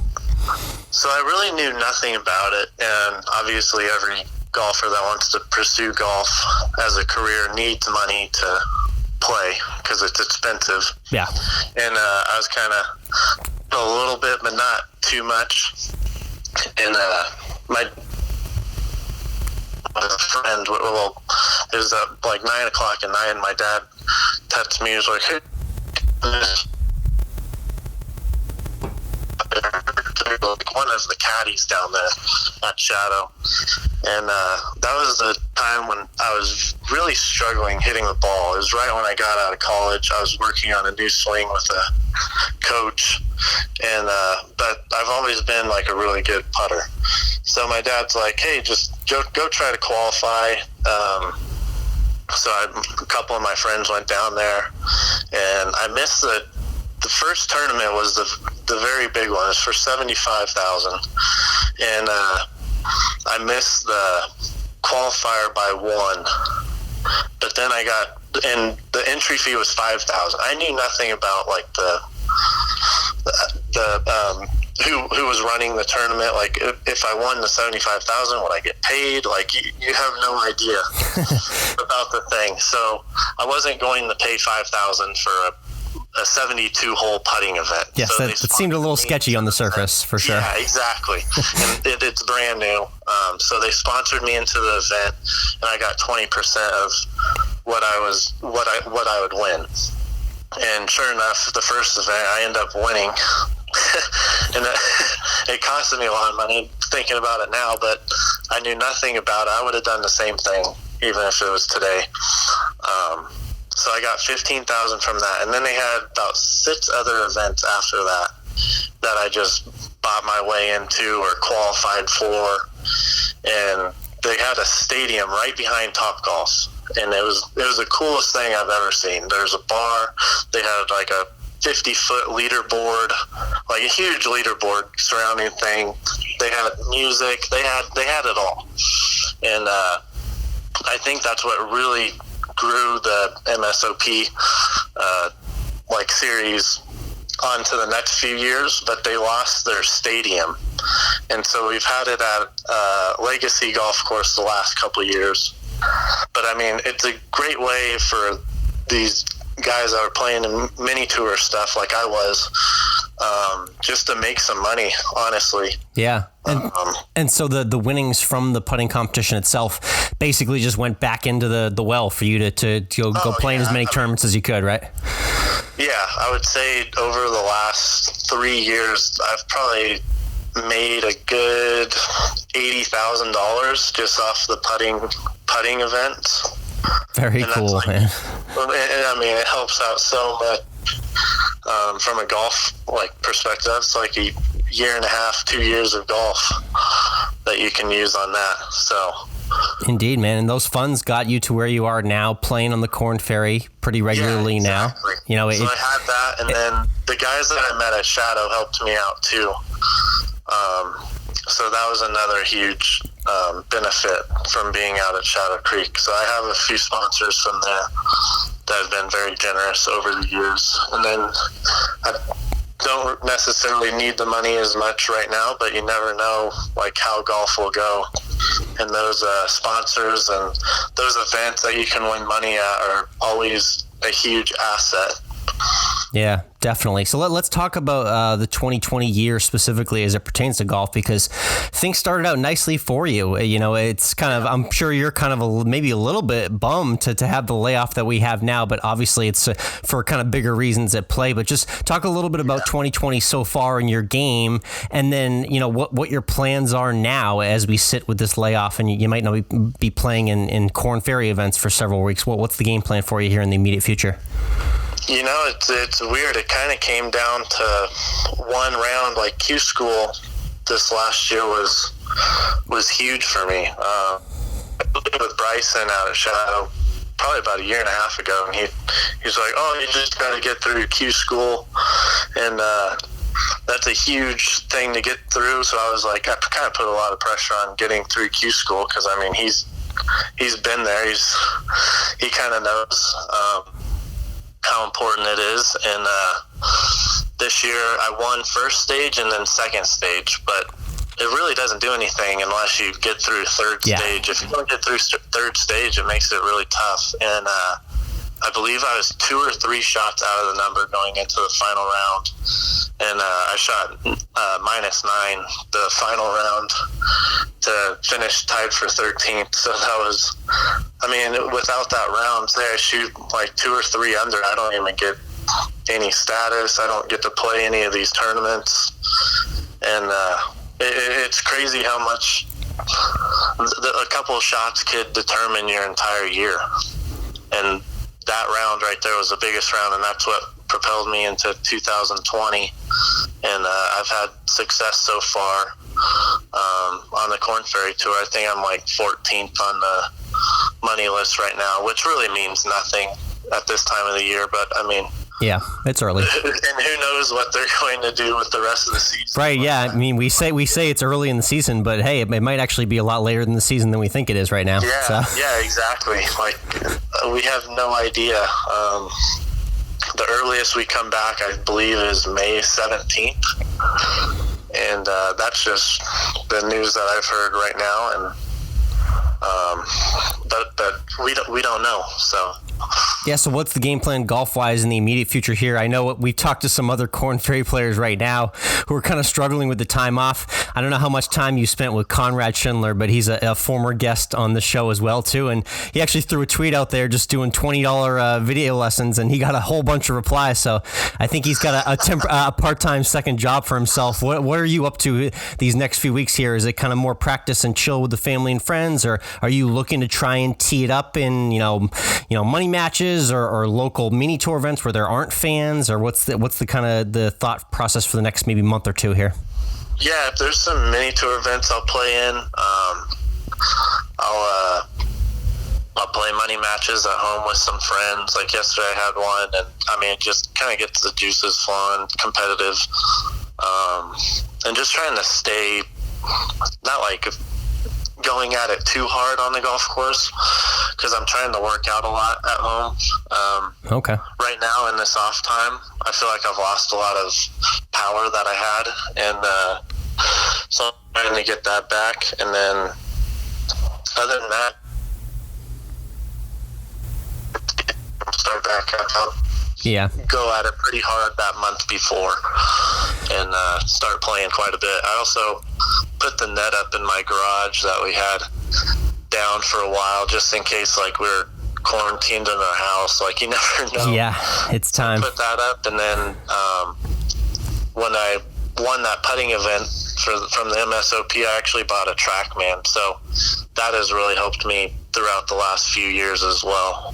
So I really knew nothing about it, and obviously every golfer that wants to pursue golf as a career needs money to play because it's expensive. Yeah. And I was kind of a little bit, but not too much. And my friend, well, it was like 9 o'clock at night, and my dad texted me. He was like, "Hey, one of the caddies down there at Shadow," and that was the time when I was really struggling hitting the ball. It was right when I got out of college. I was working on a new swing with a coach, and but I've always been like a really good putter. So my dad's like, "Hey, just go try to qualify." So a couple of my friends went down there, and I missed the first tournament was the very big one. It was for $75,000, and I missed the qualifier by one. But then and the entry fee was $5,000. I knew nothing about like the who was running the tournament. Like if I won the $75,000, would I get paid? Like you have no idea about the thing. So I wasn't going to pay $5,000 for a 72-hole putting event. Yes, so that seemed a little sketchy on the surface, for sure. Yeah, exactly. And it's brand new. So they sponsored me into the event, and I got 20% of what I would win. And sure enough, the first event, I ended up winning. And it costed me a lot of money thinking about it now, but I knew nothing about it. I would have done the same thing, even if it was today. So I got $15,000 from that, and then they had about 6 other events after that I just bought my way into or qualified for, and they had a stadium right behind Topgolf, and it was the coolest thing I've ever seen. There's a bar. They had like a 50-foot leaderboard, like a huge leaderboard surrounding thing. They had music. They had it all, and I think that's what really grew the MSOP like series onto the next few years, but they lost their stadium, and so we've had it at Legacy Golf Course the last couple of years. But I mean, it's a great way for these guys that are playing in mini tour stuff like I was, just to make some money, honestly. Yeah. And so the winnings from the putting competition itself basically just went back into the well for you to go play in as many tournaments as you could, right? Yeah, I would say over the last 3 years, I've probably made a good $80,000 just off the putting events. Very cool, man. And I mean, it helps out so much from a golf perspective. It's like a year and a half, 2 years of golf that you can use on that. So indeed, man. And those funds got you to where you are now, playing on the Korn Ferry pretty regularly now. You know, so I had that, and then the guys that I met at Shadow helped me out too. So that was another huge benefit from being out at Shadow Creek. So I have a few sponsors from there that have been very generous over the years. And then I don't necessarily need the money as much right now, but you never know how golf will go. And those sponsors and those events that you can win money at are always a huge asset. Yeah, definitely. So let's talk about the 2020 year specifically as it pertains to golf, because things started out nicely for you. You know, it's kind of, I'm sure you're kind of maybe a little bit bummed to have the layoff that we have now, but obviously it's for kind of bigger reasons at play. But just talk a little bit about 2020 so far in your game, and then, you know, what your plans are now as we sit with this layoff, and you might not be playing in Korn Ferry events for several weeks. What's the game plan for you here in the immediate future? It's weird. It kind of came down to one round. Like Q School this last year was huge for me. I played with Bryson out at Shadow probably about a year and a half ago, and he's like, "Oh, you just got to get through Q School," and that's a huge thing to get through. So I was like, I kind of put a lot of pressure on getting through Q School because I mean he's been there. He kind of knows how important it is. And this year I won first stage and then second stage, but it really doesn't do anything unless you get through third stage. If you don't get through third stage, it makes it really tough. And I believe I was 2 or 3 shots out of the number going into the final round. And I shot -9 the final round to finish tied for 13th. So that was, I mean, without that round, say I shoot like 2 or 3 under, I don't even get any status. I don't get to play any of these tournaments. And it's crazy how much a couple of shots could determine your entire year. And that round right there was the biggest round, and that's what propelled me into 2020. And I've had success so far on the Korn Ferry Tour. I think I'm like 14th on the money list right now, which really means nothing at this time of the year. But I mean, yeah, it's early, and who knows what they're going to do with the rest of the season? Right? Yeah, I mean, we say it's early in the season, but hey, it might actually be a lot later in the season than we think it is right now. Yeah, yeah, exactly. Like we have no idea. The earliest we come back, I believe, is May 17th, and that's just the news that I've heard right now. And but we don't know. So. Yeah, so what's the game plan golf-wise in the immediate future here? I know we've talked to some other Korn Ferry players right now who are kind of struggling with the time off. I don't know how much time you spent with Conrad Schindler, but he's a former guest on the show as well, too. And he actually threw a tweet out there just doing $20 video lessons, and he got a whole bunch of replies. So I think he's got a part-time second job for himself. What are you up to these next few weeks here? Is it kind of more practice and chill with the family and friends, or are you looking to try and tee it up in, money matches or local mini tour events where there aren't fans, or what's the kind of the thought process for the next maybe month or two here? Yeah, if there's some mini tour events I'll play in, I'll play money matches at home with some friends. Like yesterday I had one, and I mean, it just kind of gets the juices flowing, competitive, and just trying to stay, not like going at it too hard on the golf course, because I'm trying to work out a lot at home. Okay. Right now in this off time, I feel like I've lost a lot of power that I had, and so I'm trying to get that back. And then other than that, start back up. Yeah. Go at it pretty hard that month before, and start playing quite a bit. I also put the net up in my garage that we had down for a while, just in case like we're quarantined in our house. Like you never know. Yeah, it's time. So I put that up, and then when I won that putting event from the MSOP, I actually bought a TrackMan. So that has really helped me throughout the last few years as well.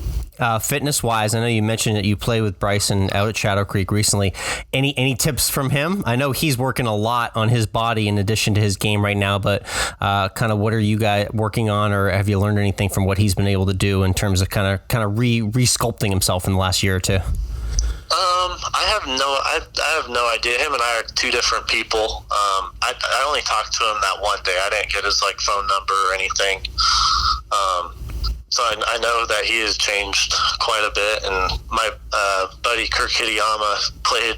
Fitness-wise, I know you mentioned that you play with Bryson out at Shadow Creek recently. Any tips from him? I know he's working a lot on his body in addition to his game right now, but kind of what are you guys working on, or have you learned anything from what he's been able to do in terms of kind of re-sculpting himself in the last year or two? I have no idea. Him and I are two different people. I only talked to him that one day. I didn't get his phone number or anything. So I know that he has changed quite a bit, and my buddy Kirk Hitayama played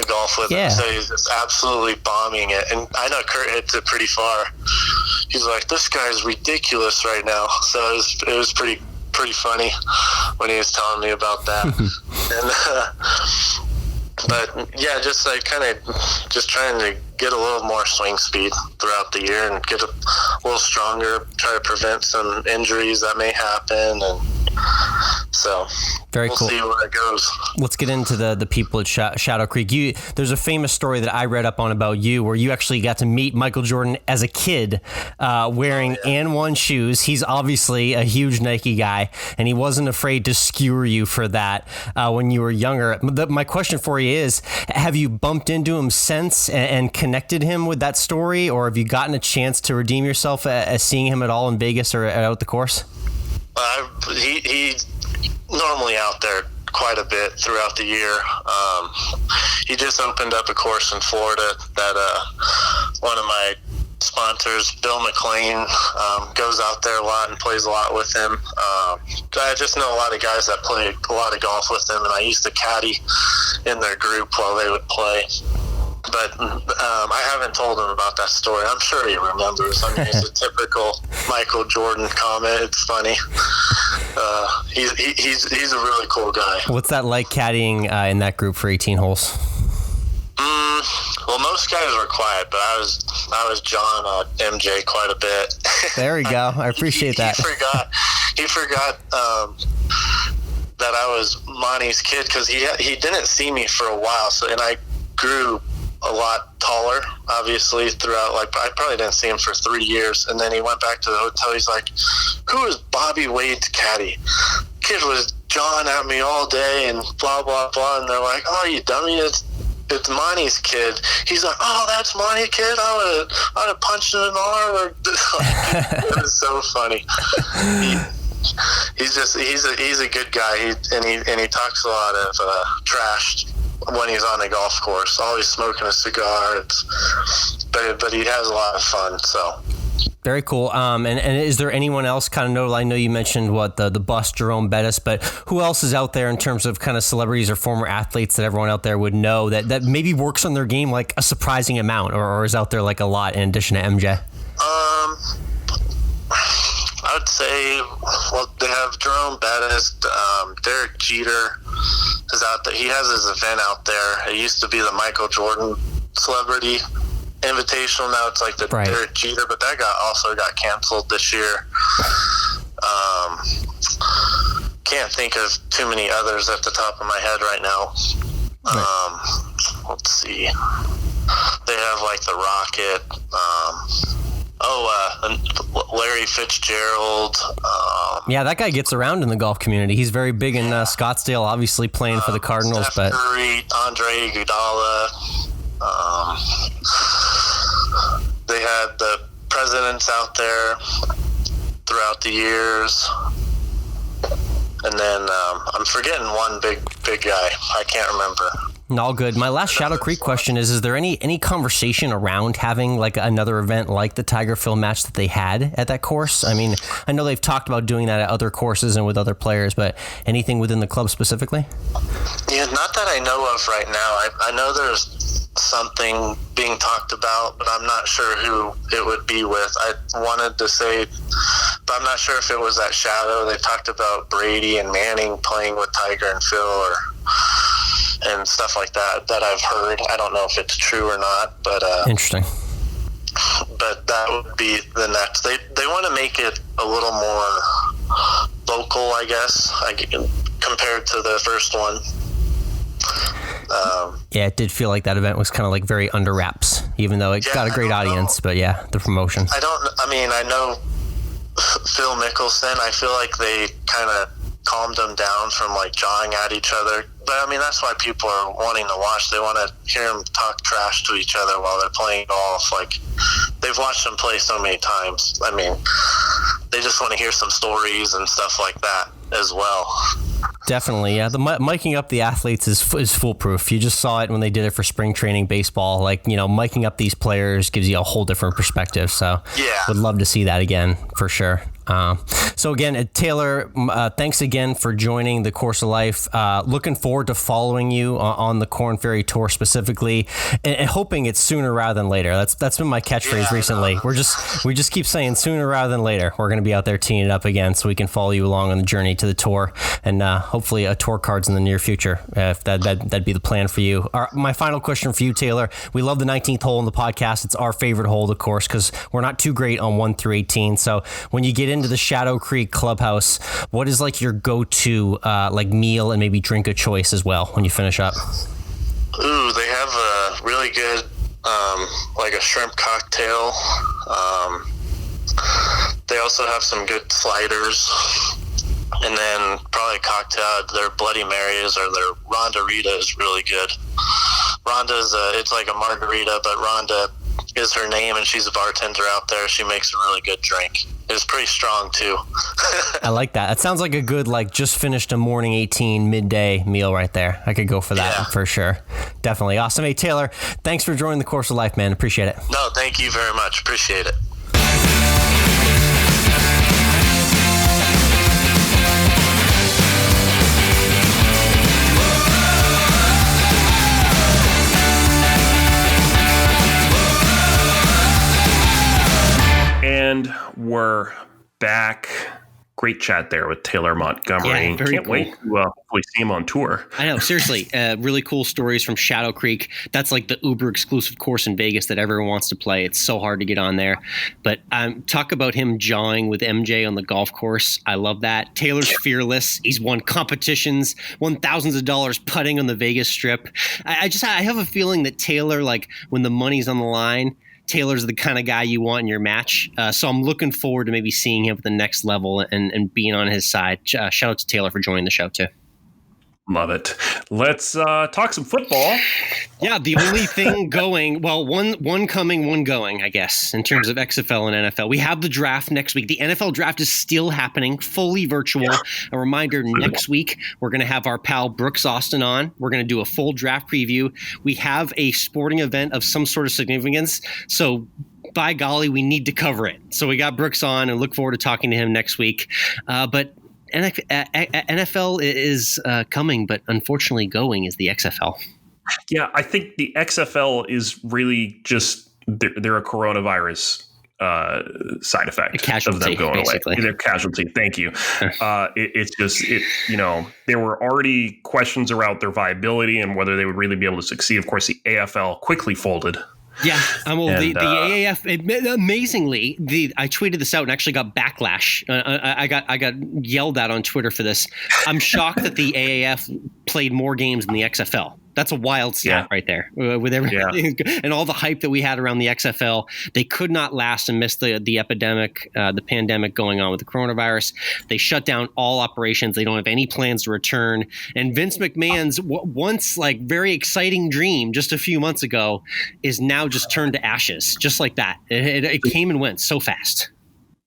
golf with him, so he's just absolutely bombing it. And I know Kurt hits it pretty far. He's like, this guy's ridiculous right now. So it was pretty funny when he was telling me about that. And but yeah, just just trying to get a little more swing speed throughout the year and get a little stronger, try to prevent some injuries that may happen, and So very we'll cool. see where it goes. Let's get into the people at Shadow Creek. There's a famous story that I read up on about you where you actually got to meet Michael Jordan as a kid wearing And One shoes. He's obviously a huge Nike guy, and he wasn't afraid to skewer you for that when you were younger. My question for you is, have you bumped into him since and connected him with that story, or have you gotten a chance to redeem yourself as seeing him at all in Vegas or out at the course? He's normally out there quite a bit throughout the year. He just opened up a course in Florida that one of my sponsors, Bill McLean, goes out there a lot and plays a lot with him. I just know a lot of guys that play a lot of golf with him, and I used to caddy in their group while they would play. But I haven't told him about that story. I'm sure he remembers. I mean, it's a typical Michael Jordan comment. It's funny. He's a really cool guy. What's that like caddying in that group for 18 holes? Well, most guys were quiet, but I was John MJ quite a bit. There we go. I appreciate that. He forgot that I was Monty's kid because he didn't see me for a while. So, and I grew a lot taller, obviously, throughout. Like, I probably didn't see him for 3 years, and then he went back to the hotel. He's like, "Who is Bobby Wade's caddy?" Kid was jawing at me all day and blah blah blah, and they're like, "Oh, you dummy! It's Monty's kid." He's like, "Oh, that's Monty's kid. I would have punched him in the arm." It was so funny. He's a good guy. He talks a lot of trash when he's on the golf course, always smoking a cigar. But he has a lot of fun. So very cool. And is there anyone else kind of notable? I know you mentioned the bus Jerome Bettis, but who else is out there in terms of kind of celebrities or former athletes that everyone out there would know that maybe works on their game like a surprising amount, or is out there like a lot in addition to MJ? I would say, well, they have Jerome Bettis, Derek Jeter is out there. He has his event out there. It used to be the Michael Jordan Celebrity Invitational. Now it's like the Derek Jeter, but that also got canceled this year. Can't think of too many others at the top of my head right now. Let's see. They have like the Rocket. Larry Fitzgerald. Yeah, that guy gets around in the golf community. He's very big in Scottsdale, obviously playing for the Cardinals. Steph Curry, Andre Iguodala. They had the presidents out there throughout the years. And then I'm forgetting one big guy. I can't remember. All good. My last Shadow Creek question is there any conversation around having like another event like the Tiger Phil match that they had at that course? I mean, I know they've talked about doing that at other courses and with other players, but anything within the club specifically? Yeah, not that I know of right now. I know there's something being talked about, but I'm not sure who it would be with. I wanted to say, but I'm not sure if it was at Shadow. They talked about Brady and Manning playing with Tiger and Phil and stuff like that I've heard. I don't know if it's true or not, but interesting. But that would be the next. They want to make it a little more local, I guess, compared to the first one. Yeah, it did feel like that event was kind of like very under wraps, even though it got a great audience. But yeah, the promotion. I know Phil Mickelson. I feel like they kind of calmed them down from like jawing at each other. But I mean, that's why people are wanting to watch. They want to hear them talk trash to each other while they're playing golf. Like, they've watched them play so many times. I mean, they just want to hear some stories and stuff like that as well. Definitely, yeah. The miking up the athletes is foolproof. You just saw it when they did it for spring training baseball. Like, miking up these players gives you a whole different perspective. So, yeah, would love to see that again for sure. So again, Taylor, thanks again for joining the Course of Life. Looking forward to following you on the Korn Ferry Tour specifically, and hoping it's sooner rather than later. That's been my catchphrase recently. We just keep saying sooner rather than later. We're going to be out there teeing it up again, so we can follow you along on the journey to the tour, and hopefully a tour cards in the near future. If that'd be the plan for you. My final question for you, Taylor. We love the 19th hole in the podcast. It's our favorite hole of the course because we're not too great on 1 through 18. So when you get into the Shadow Creek Clubhouse, what is like your go-to like meal and maybe drink of choice as well when you finish up? Ooh, they have a really good, like a shrimp cocktail. They also have some good sliders. And then probably a cocktail, their Bloody Marys or their Ronda-Rita is really good. Rhonda's, it's like a margarita, but Rhonda is her name, and she's a bartender out there. She makes a really good drink. It's pretty strong, too. I like that. That sounds like a good, like, just finished a morning 18 midday meal right there. I could go for that for sure. Definitely. Awesome. Hey, Taylor, thanks for joining the Course of Life, man. Appreciate it. No, thank you very much. Appreciate it. And we're back. Great chat there with Taylor Montgomery. Yeah, Can't wait to hopefully see him on tour. I know, seriously. Really cool stories from Shadow Creek. That's like the uber exclusive course in Vegas that everyone wants to play. It's so hard to get on there. But talk about him jawing with MJ on the golf course. I love that. Taylor's fearless. He's won competitions, won thousands of dollars putting on the Vegas Strip. I have a feeling that Taylor, like when the money's on the line, Taylor's the kind of guy you want in your match. So I'm looking forward to maybe seeing him at the next level and being on his side. Shout out to Taylor for joining the show, too. Love it. Let's talk some football. Yeah, the only thing going, well, one coming, one going, I guess, in terms of XFL and NFL. We have the draft next week. The NFL draft is still happening, fully virtual. Yeah. A reminder, next week, we're going to have our pal Brooks Austin on. We're going to do a full draft preview. We have a sporting event of some sort of significance. So by golly, we need to cover it. So we got Brooks on and look forward to talking to him next week. But NFL is coming, but unfortunately going is the XFL. Yeah, I think the XFL is really just they're a coronavirus side effect of them going basically. Away. They're casualty. Thank you. It's just there were already questions around their viability and whether they would really be able to succeed. Of course, the AFL quickly folded. Yeah, the AAF. Amazingly, I tweeted this out and actually got backlash. I got yelled at on Twitter for this. I'm shocked that the AAF played more games than the XFL. That's a wild stat right there. With everything and all the hype that we had around the XFL, they could not last amidst the epidemic, the pandemic going on with the coronavirus. They shut down all operations. They don't have any plans to return. And Vince McMahon's once like very exciting dream just a few months ago is now just turned to ashes, just like that. It came and went so fast.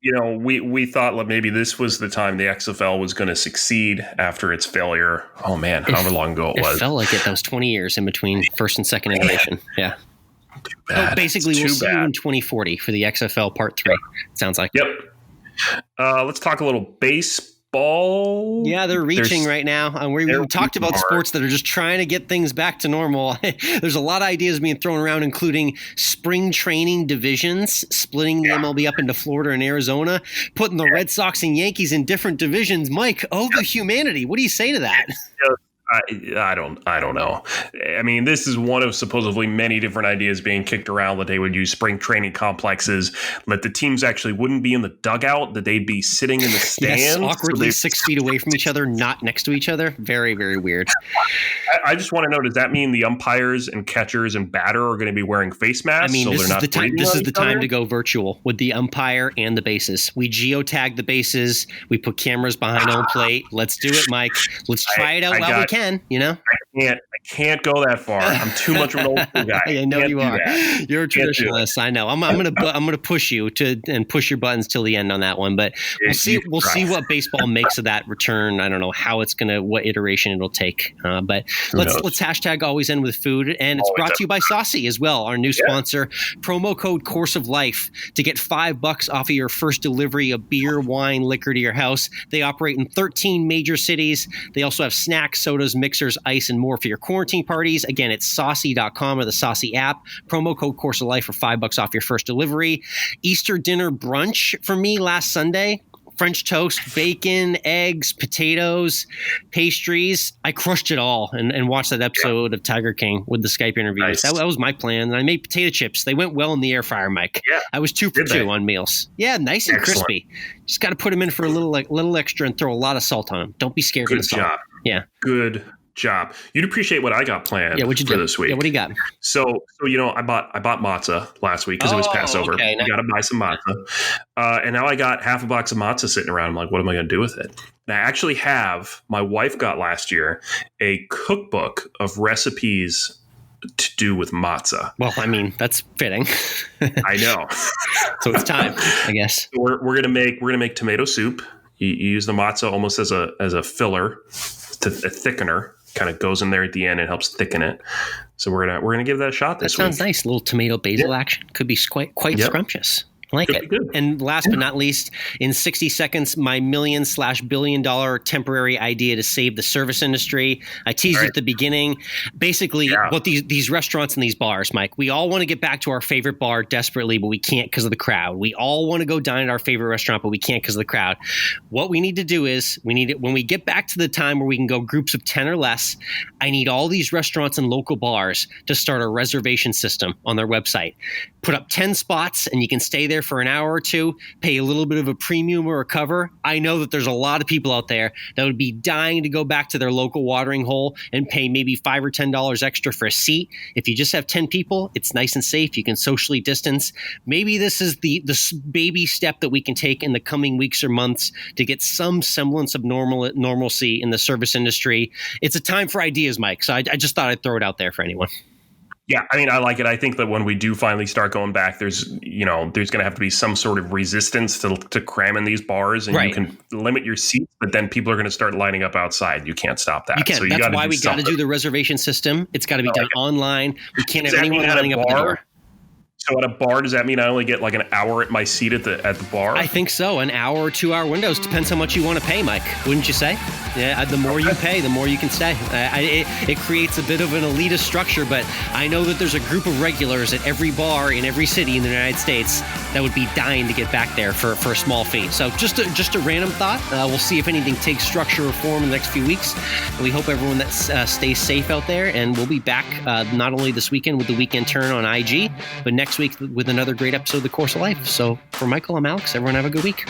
We thought maybe this was the time the XFL was going to succeed after its failure. Oh, man, however long ago it was. It felt like it. That was 20 years in between first and second iteration. Yeah. Too bad. So basically, we'll see you in 2040 for the XFL Part 3. It sounds like. Yep. Let's talk a little baseball. Yeah, they're reaching right now. And we talked about sports that are just trying to get things back to normal. There's a lot of ideas being thrown around, including spring training divisions, splitting the MLB up into Florida and Arizona, putting the Red Sox and Yankees in different divisions. Mike, the humanity. What do you say to that? I don't know. I mean, this is one of supposedly many different ideas being kicked around that they would use spring training complexes, that the teams actually wouldn't be in the dugout, that they'd be sitting in the stands. Yes, awkwardly 6 feet away from each other, not next to each other. Very, very weird. I just want to know, does that mean the umpires and catchers and batter are going to be wearing face masks? I mean, this is the time to go virtual with the umpire and the bases. We geotag the bases. We put cameras behind home plate. Let's do it, Mike. Let's try it out while we can. I can't go that far. I'm too much of an old school guy. I know you are. You're a traditionalist. I know. I'm gonna push you and push your buttons till the end on that one. But we'll see what baseball makes of that return. I don't know how what iteration it'll take. But let's hashtag always end with food, and it's brought to you by Saucy as well, our new sponsor. Promo code Course of Life to get $5 off of your first delivery of beer, wine, liquor to your house. They operate in 13 major cities. They also have snacks, sodas, mixers, ice, and more for your quarantine parties. Again, it's saucy.com or the Saucy app. Promo code Course of Life for $5 off your first delivery. Easter dinner brunch for me last Sunday. French toast, bacon, eggs, potatoes, pastries. I crushed it all and watched that episode of Tiger King with the Skype interviews. Nice. That was my plan. And I made potato chips. They went well in the air fryer, Mike. Yeah. I was 2 for 2 on meals. Yeah, nice and crispy. Just got to put them in for a little extra and throw a lot of salt on them. Don't be scared of the salt. Good job. Yeah. Good job. You'd appreciate what I got planned what'd you for do? this week. Yeah, what do you got? So I bought matzah last week because it was Passover. Okay. You got to buy some matzah. And now I got half a box of matzah sitting around. I'm like, what am I going to do with it? And I actually have, my wife got last year, a cookbook of recipes to do with matzah. Well, I mean, that's fitting. I know. So it's time, I guess. We're gonna make tomato soup. You use the matzah almost as a filler, a thickener. Kind of goes in there at the end and helps thicken it. So we're gonna give that a shot this week. That sounds nice. A little tomato basil action could be quite scrumptious. I like it. And last but not least, in 60 seconds, my $million/billion temporary idea to save the service industry. I teased it at the beginning. Basically, what these restaurants and these bars, Mike, we all want to get back to our favorite bar desperately, but we can't because of the crowd. We all want to go dine at our favorite restaurant, but we can't because of the crowd. What we need to do is when we get back to the time where we can go groups of 10 or less, I need all these restaurants and local bars to start a reservation system on their website. Put up 10 spots and you can stay there for an hour or two, pay a little bit of a premium or a cover. I know that there's a lot of people out there that would be dying to go back to their local watering hole and pay maybe $5 or $10 extra for a seat. If you just have 10 people, it's nice and safe. You can socially distance. Maybe this is the baby step that we can take in the coming weeks or months to get some semblance of normalcy in the service industry. It's a time for ideas, Mike. So I just thought I'd throw it out there for anyone. Yeah, I mean, I like it. I think that when we do finally start going back, there's going to have to be some sort of resistance to cram in these bars, and you can limit your seats, but then people are going to start lining up outside. You can't stop that. You can't. So that's why we got to do the reservation system. It's got to be done online. We can't have anyone lining up at the door. So at a bar, does that mean I only get like an hour at my seat at the bar? I think so. An hour or 2 hour windows. Depends how much you want to pay, Mike. Wouldn't you say? Yeah. The more you pay, the more you can stay. It creates a bit of an elitist structure, but I know that there's a group of regulars at every bar in every city in the United States that would be dying to get back there for a small fee. So just a random thought. We'll see if anything takes structure or form in the next few weeks. We hope everyone that stays safe out there, and we'll be back not only this weekend with the Weekend Turn on IG, but next week with another great episode of The Course of Life. So for Michael, I'm Alex. Everyone have a good week.